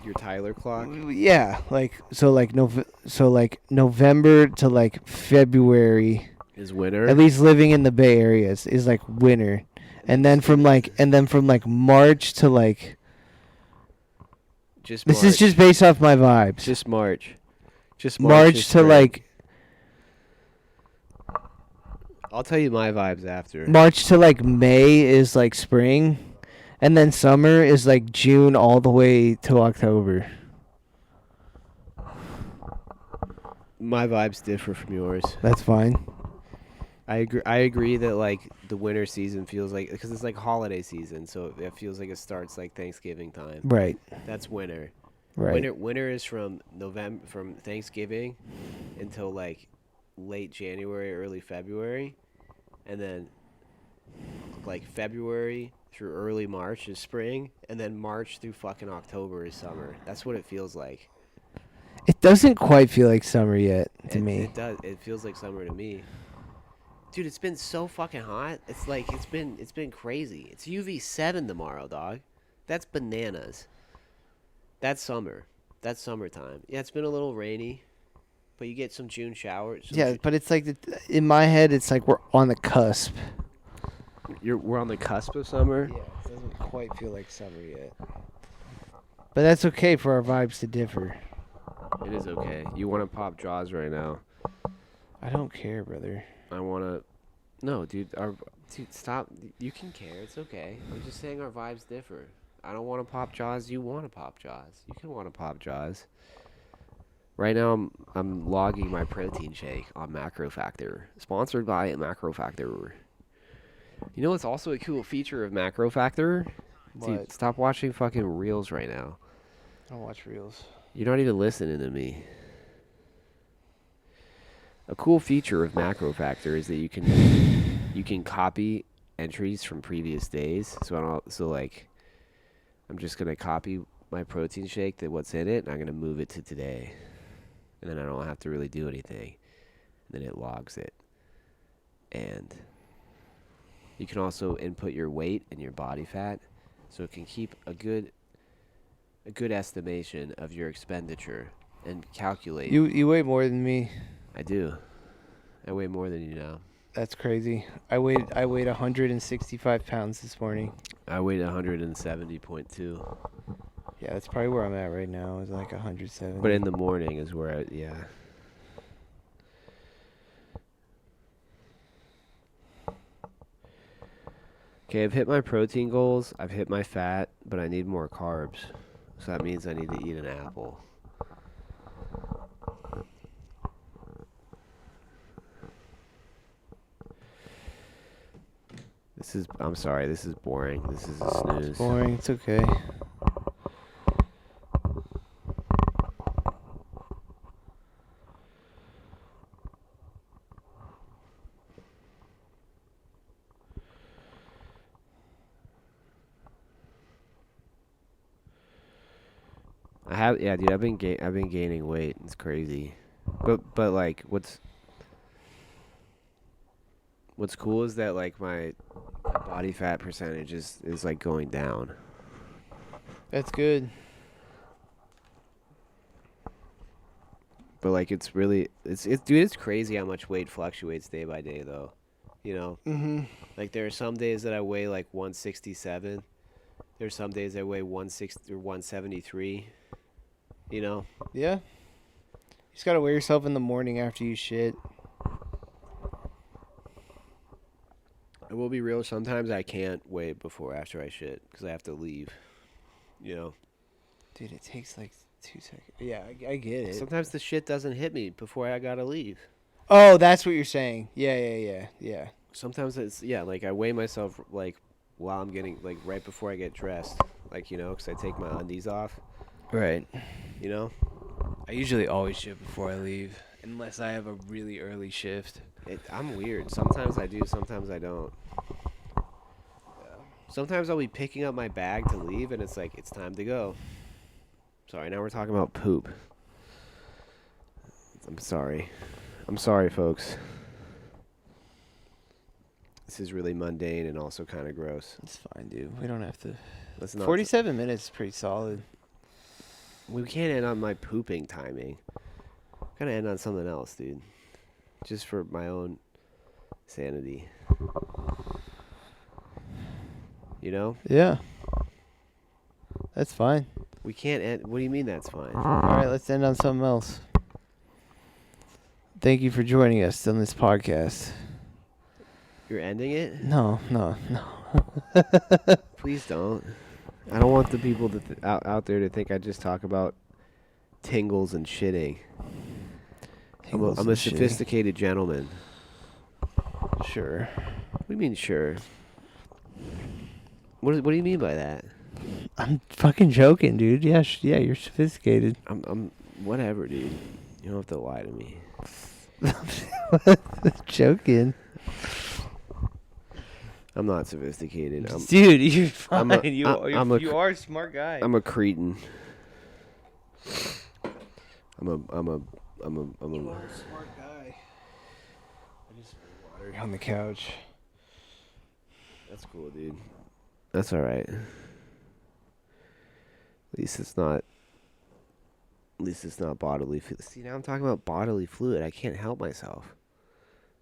Your Tyler clock?
Yeah, like so like November to like February.
Is winter?
At least living in the Bay Area is like winter, and then from like March to like
Just
this
March.
is just based off my vibes.
Just March. Just
March
is
to
spring.
like
I'll tell you my vibes after.
March to like May is like spring, and then summer is like June all the way to October.
My vibes differ from yours.
That's fine.
I agree that like the winter season feels like because it's like holiday season, so it feels like it starts like Thanksgiving time.
Right.
That's winter.
Right.
Winter is from Thanksgiving until like late January, early February, and then like February through early March is spring, and then March through fucking October is summer. That's what it feels like.
It doesn't quite feel like summer yet to me.
It does. It feels like summer to me. Dude, it's been so fucking hot. It's like it's been crazy. It's UV7 tomorrow, dog. That's bananas. That's summer. That's summertime. Yeah, it's been a little rainy, but you get some June showers.
Yeah, but it's like in my head, it's like we're on the cusp.
We're on the cusp of summer.
Yeah, it doesn't quite feel like summer yet. But that's okay for our vibes to differ.
It is okay. You want to pop Jaws right now?
I don't care, brother.
I want to. No, dude. Dude, stop. You can care. It's okay. I'm just saying our vibes differ. I don't want to pop Jaws. You want to pop Jaws. You can want to pop Jaws. Right now, I'm logging my protein shake on Macro Factor, sponsored by Macro Factor. You know what's also a cool feature of Macro Factor?
What?
Dude, stop watching fucking reels right now.
I don't watch reels.
You're not even listening to me. A cool feature of Macro Factor is that you can copy entries from previous days. So like I'm just gonna copy my protein shake, what's in it, and I'm gonna move it to today, and then I don't have to really do anything. And then it logs it, and you can also input your weight and your body fat, so it can keep a good estimation of your expenditure and calculate.
You weigh more than me.
I do. I weigh more than you now.
That's crazy. I weighed 165 pounds this morning.
I weighed 170.2.
Yeah, that's probably where I'm at right now. Is like 170.
But in the morning is where yeah. Okay, I've hit my protein goals. I've hit my fat, but I need more carbs. So that means I need to eat an apple. I'm sorry, this is boring. This is a snooze.
It's boring. It's okay.
Yeah, dude, I've been gaining weight. It's crazy. But like what's cool is that like my body fat percentage is like going down.
That's good.
But like it's dude, it's crazy how much weight fluctuates day by day though. You know?
Mhm.
Like there are some days that I weigh like 167. There's some days I weigh 160 or 173. You know?
Yeah. You just gotta weigh yourself in the morning after you shit.
I will be real. Sometimes I can't weigh after I shit because I have to leave. You know?
Dude, it takes like 2 seconds. Yeah, I get it.
Sometimes the shit doesn't hit me before I gotta leave.
Oh, that's what you're saying. Yeah.
Sometimes it's, yeah, like I weigh myself like while I'm getting, like right before I get dressed. Like, you know, because I take my undies off.
Right.
You know?
I usually always shit before I leave, unless I have a really early shift.
I'm weird. Sometimes I do, sometimes I don't. Sometimes I'll be picking up my bag to leave, and it's like, it's time to go. Sorry, now we're talking about poop. I'm sorry. I'm sorry, folks. This is really mundane and also kind of gross.
It's fine, dude. We don't have to.
Let's not
47 minutes is pretty solid.
We can't end on my pooping timing. Gotta end on something else, dude. Just for my own sanity. You know?
Yeah. That's fine.
We can't end. What do you mean that's fine?
All right, let's end on something else. Thank you for joining us on this podcast.
You're ending it?
No.
Please don't. I don't want the people out there to think I just talk about tingles and shitting. I'm a sophisticated gentleman.
Sure.
What do you mean, sure? What do you mean by that?
I'm fucking joking, dude. Yeah, you're sophisticated.
I'm whatever, dude. You don't have to lie to me.
Joking.
I'm not sophisticated.
Dude, you're fine. You are a smart guy.
I'm a cretin. I'm a
You are a smart guy. I just spilled water on the couch.
That's cool, dude. That's all right. At least it's not bodily fluid. See, now I'm talking about bodily fluid. I can't help myself.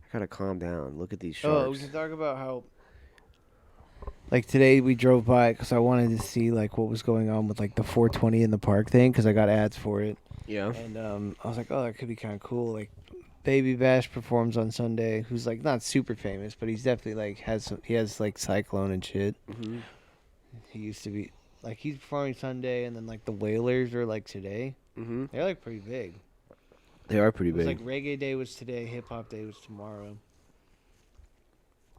I gotta calm down. Look at these sharks.
Oh, we can talk about how, like, today we drove by because I wanted to see, like, what was going on with, like, the 420 in the park thing because I got ads for it.
Yeah.
And I was like, oh, that could be kind of cool. Like, Baby Bash performs on Sunday, who's, like, not super famous, but he's definitely, like, he has, like, Cyclone and shit.
Mm-hmm.
He used to be, like, he's performing Sunday, and then, like, the Wailers are, like, today.
Mm-hmm.
They're, like, pretty big.
They are pretty
It was
big.
like Reggae Day was today, Hip Hop Day was tomorrow.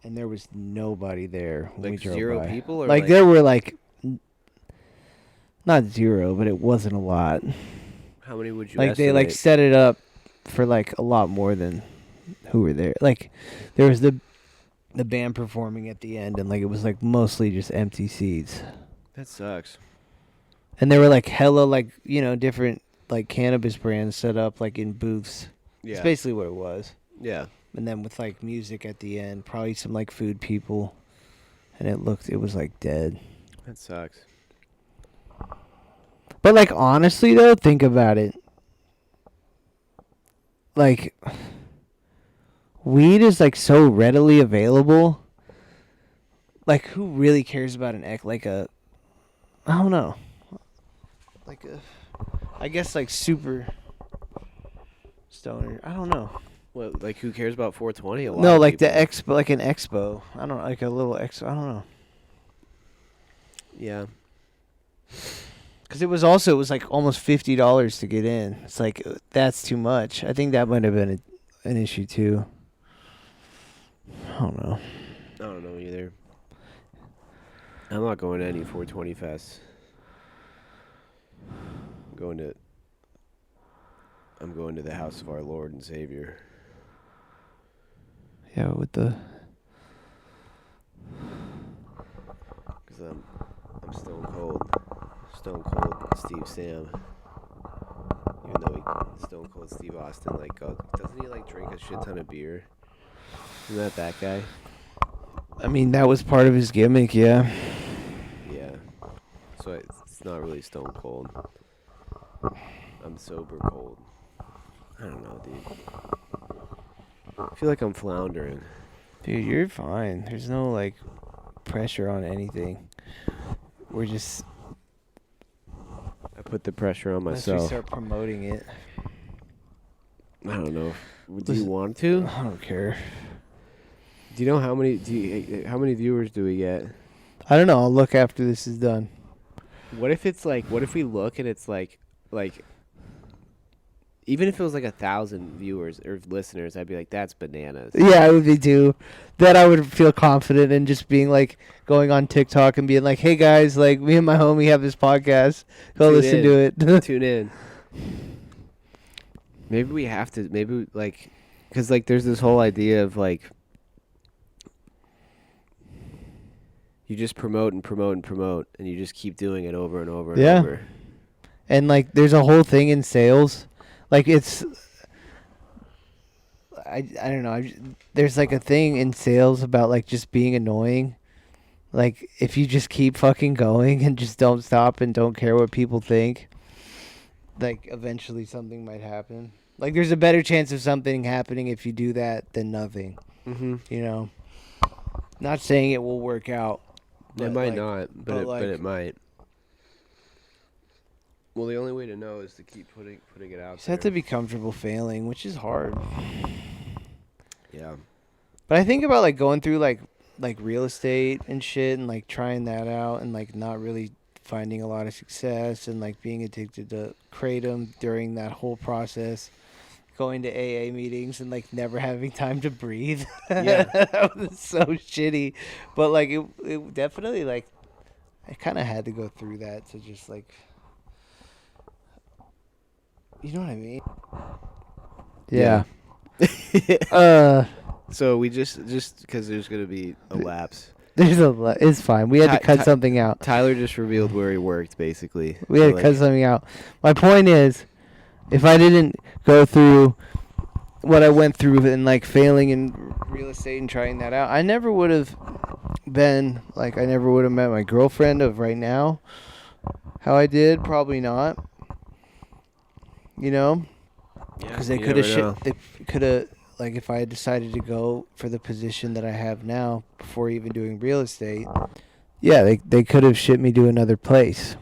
And there was nobody there when we
Like
drove
zero
by.
people? Or
Like, there were, like, not zero, but it wasn't a lot.
How many would you
Like,
estimate?
they, like, set it up for, like, a lot more than who were there. Like, there was the band performing at the end, and, like, it was, like, mostly just empty seats.
That sucks.
And there were like hella like different like cannabis brands set up like in booths.
Yeah.
It's basically what it was.
Yeah.
And then with like music at the end, probably some like food people, and it was like dead.
That sucks.
But like honestly though, think about it. Like weed is like so readily available. Like who really cares about like a I don't know. Like a I guess like super stoner. I don't know.
What, like who cares about 420? A lot
No,
of
like the
people.
expo, like an expo. I don't know, like a little expo. I don't know.
Yeah.
Because it was like almost $50 to get in. It's like that's too much. I think that might have been an issue too. I don't know.
I don't know either. I'm not going to any 420 fests. I'm going to the house of our Lord and Savior.
Yeah, with the
Because I'm Stone Cold Steve Sam. Even though Stone Cold Steve Austin, like, doesn't he like drink a shit ton of beer? Isn't that guy?
I mean, that was part of his gimmick, yeah.
Yeah. So it's not really Stone Cold. I'm sober cold. I don't know, dude. I feel like I'm floundering.
Dude, you're fine. There's no like pressure on anything. We're just
I put the pressure on
unless we
myself.
start promoting it.
I don't know. Do you
Listen-
want to?
I don't care.
Do you know how many viewers do we get?
I don't know. I'll look after this is done.
What if we look and it's like even if it was like 1,000 viewers or listeners, I'd be like, that's bananas.
Yeah, I would be too. Then I would feel confident in just being like going on TikTok and being like, "Hey guys, like me and my homie have this podcast. Go
Tune
listen
in.
to it."
Tune in. Maybe we have to. Maybe like, because like there's this whole idea of like you just promote and promote and promote, and you just keep doing it over and over and
Yeah.
over.
And like, there's a whole thing in sales, like it's. I don't know. There's like a thing in sales about like just being annoying. Like if you just keep fucking going and just don't stop and don't care what people think, like eventually something might happen. Like there's a better chance of something happening if you do that than nothing.
Mm-hmm.
You know. Not saying it will work out.
It might not, but
but
it might. Well, the only way to know is to keep putting it out
You just
there.
have to be comfortable failing, which is hard.
Yeah.
But I think about like going through like real estate and shit and like trying that out and like not really finding a lot of success and like being addicted to kratom during that whole process, going to AA meetings and like never having time to breathe.
Yeah.
That was so shitty. But like it definitely like I kind of had to go through that to just like, you know what I mean? Yeah.
So we just because there's gonna be a lapse.
It's fine. We had to cut
Ty-
something out.
Tyler just revealed where he worked, basically.
We had to
Like,
cut something out. My point is, if I didn't go through what I went through and like failing in real estate and trying that out, I never would have been like I never would have met my girlfriend of right now. How I did, probably not. You know, because they
you
could
never know.
have they could have like if I had decided to go for the position that I have now before even doing real estate. Yeah, they could have shipped me to another place,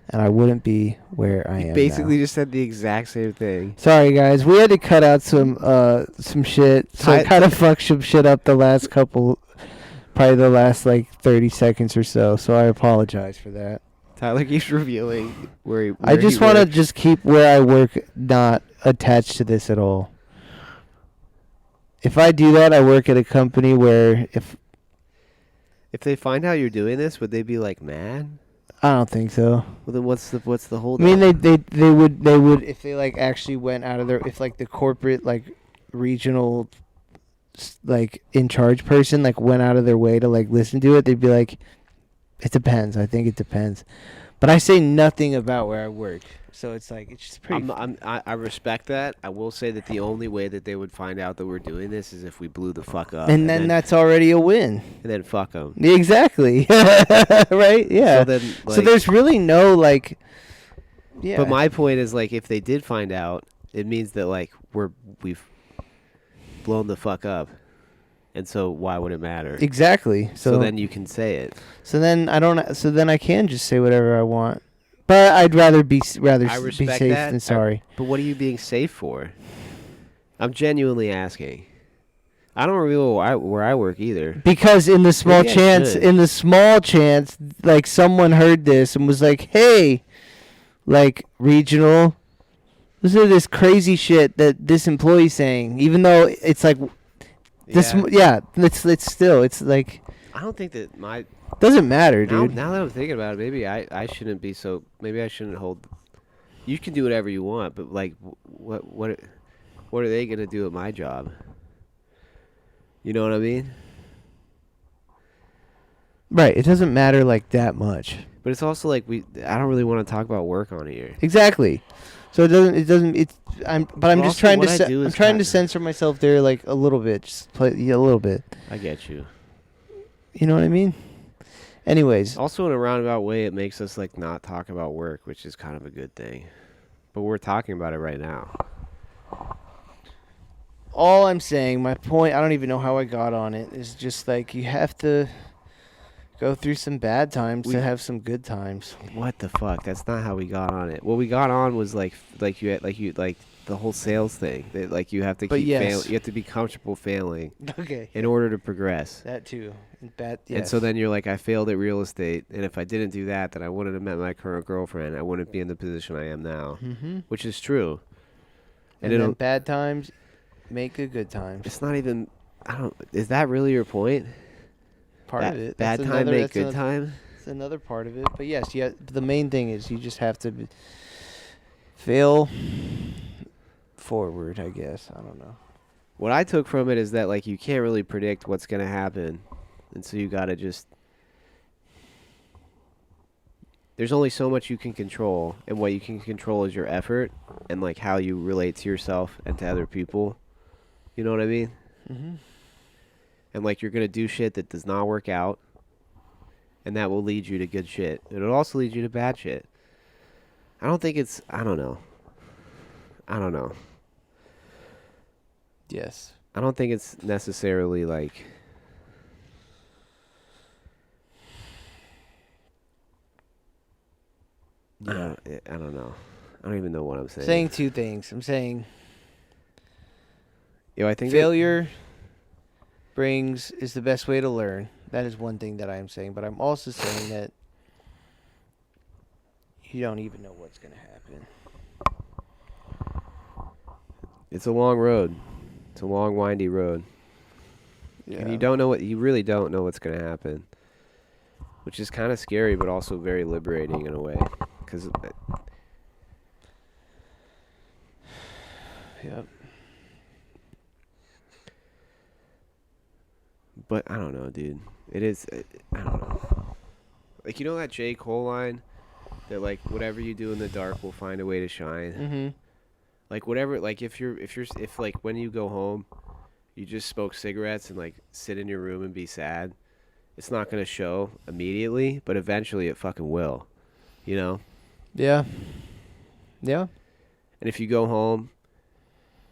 and I wouldn't be where I am.
Basically,
now.
just said the exact same thing.
Sorry guys, we had to cut out some shit. So I kind of fucked some shit up the last probably the last like 30 seconds or so. So I apologize for that.
Tyler keeps revealing where he.
I just want to just keep where I work not attached to this at all. If I do that, I work at a company where
If they find out you're doing this, would they be like mad?
I don't think so.
Well, then what's the whole?
I mean, they would if they like actually went out of their if like the corporate like regional like in charge person like went out of their way to like listen to it, they'd be like, it depends. I think it depends. But I say nothing about where I work, so it's like it's just pretty.
I respect that. I will say that the only way that they would find out that we're doing this is if we blew the fuck up,
and then that's already a win.
and then fuck them.
Exactly. Right? Yeah.
So then,
So there's really no like. Yeah.
But my point is like, if they did find out, it means that like we've blown the fuck up, and so why would it matter?
Exactly.
So then you can say it.
So then I don't. So then I can just say whatever I want. But I'd rather be
I
be
respect
safe
that.
than sorry.
But what are you being safe for? I'm genuinely asking. I don't reveal where I work either.
Because in the small
Maybe I
chance,
should.
like someone heard this and was like, "Hey, like regional, listen to this crazy shit that this employee's saying." Even though it's like this, it's still it's like
I don't think that my
doesn't matter, dude.
Now that I'm thinking about it, maybe I shouldn't be so. Maybe I shouldn't hold. You can do whatever you want, but like, what are they gonna do at my job? You know what I mean?
Right. It doesn't matter like that much.
But it's also like I don't really want to talk about work on here.
Exactly. So I'm just trying to I'm trying to censor myself there like a little bit, just play a little bit.
I get you.
You know what I mean? Anyways,
Also in a roundabout way, it makes us like not talk about work, which is kind of a good thing. But we're talking about it right now.
all I'm saying, my point, I don't even know how I got on it, is just like you have to go through some bad times to have some good times.
What the fuck? That's not how we got on it. What we got on was like the whole sales thing. That like you have to
But
keep
yes.
you have to be comfortable failing
Okay.
in order to progress.
That too.
And
Yes.
so then you're like, I failed at real estate, and if I didn't do that, then I wouldn't have met my current girlfriend. I wouldn't be in the position I am now, which is true.
And then bad times make a good times.
It's not even. I don't. Is that really your point?
Part of it.
Bad time make good time.
It's another part of it. But yes, the main thing is you just have to fail forward, I guess. I don't know.
What I took from it is that like you can't really predict what's gonna happen, and so you gotta just. There's only so much you can control, and what you can control is your effort and like how you relate to yourself and to other people. You know what I mean?
Mm-hmm.
And like you're gonna do shit that does not work out, and that will lead you to good shit. It'll also lead you to bad shit. I don't think it's. I don't know.
Yes.
I don't think it's necessarily like.
Yeah.
I don't know. I don't even know what I'm saying.
Saying two things. I'm saying
I think
failure is the best way to learn. That is one thing that I'm saying. But I'm also saying that you don't even know what's going to happen.
it's a long road. It's a long, windy road.
Yeah.
And you really don't know what's going to happen. Which is kind of scary, but also very liberating in a way. Because...
Yep.
But I don't know, dude. It is. I don't know. Like, you know that J. Cole line? That, like, whatever you do in the dark will find a way to shine.
Mm-hmm.
Like, whatever. Like, if like, when you go home, you just smoke cigarettes and, like, sit in your room and be sad, it's not going to show immediately, but eventually it fucking will. You know?
Yeah. Yeah.
And if you go home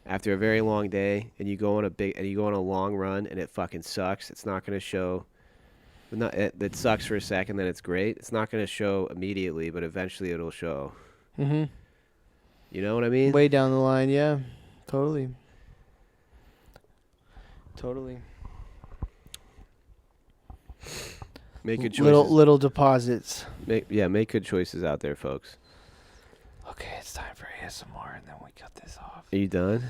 after a very long day and you go on a long run and it fucking sucks, it's not going to show. It sucks for a second, then it's great. It's not going to show immediately, but eventually it'll show.
Mm-hmm.
You know what I mean?
Way down the line, yeah. Totally.
Make good choices.
Little deposits.
Make good choices out there, folks.
Okay, it's time for ASMR, and then we cut this off.
Are you done?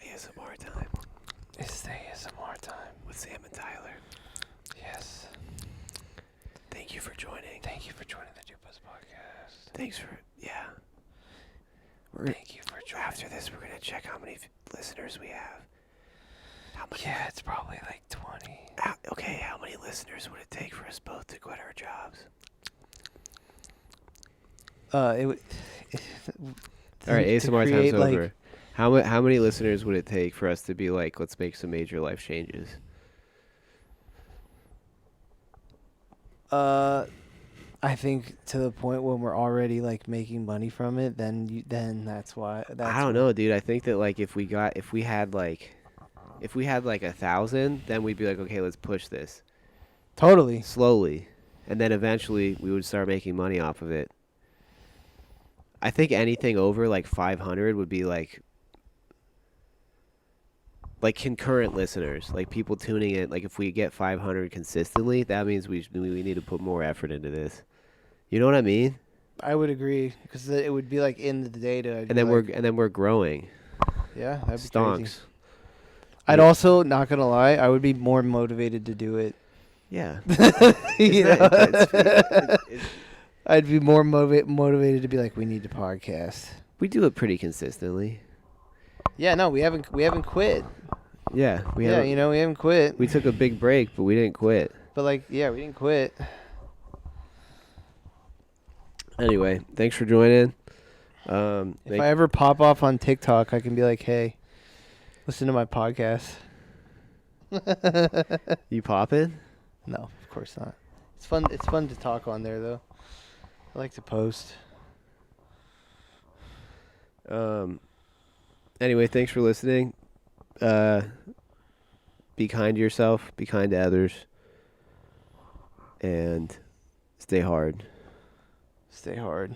ASMR time.
It's the ASMR time.
With Sam and Tyler.
Yes.
Thank you for joining.
Thank you for joining the Dupas podcast.
Thank you for joining. After this, we're going to check how many listeners we have.
Yeah, it's probably like 20.
Okay, how many listeners would it take for us both to quit our jobs?
It would.
All right,
to
ASMR time's
create, like,
over. How many listeners would it take for us to be like, let's make some major life changes?
I think to the point when we're already like making money from it, then that's why.
I don't know, dude. I think that like if we had like 1,000, then we'd be like, okay, let's push this
Totally.
slowly, and then eventually we would start making money off of it. I think anything over like 500 would be like concurrent listeners, like people tuning in. Like if we get 500 consistently, that means we need to put more effort into this. You know what I mean?
I would agree because it would be like in the data.
And then we're growing.
Yeah, that'd be
Stonks.
crazy. I'd also, not gonna lie, I would be more motivated to do it.
Yeah.
I'd be more motivated to be like, we need to podcast.
We do it pretty consistently.
Yeah, no, we haven't quit.
Yeah, we
haven't quit.
We took a big break, but we didn't quit.
But like, yeah, we didn't quit.
Anyway, thanks for joining.
If I ever pop off on TikTok, I can be like, hey, listen to my podcast.
You popping?
No, of course not. It's fun. It's fun to talk on there, though. I like to post.
Anyway, thanks for listening. Be kind to yourself. Be kind to others. And stay hard.
Stay hard.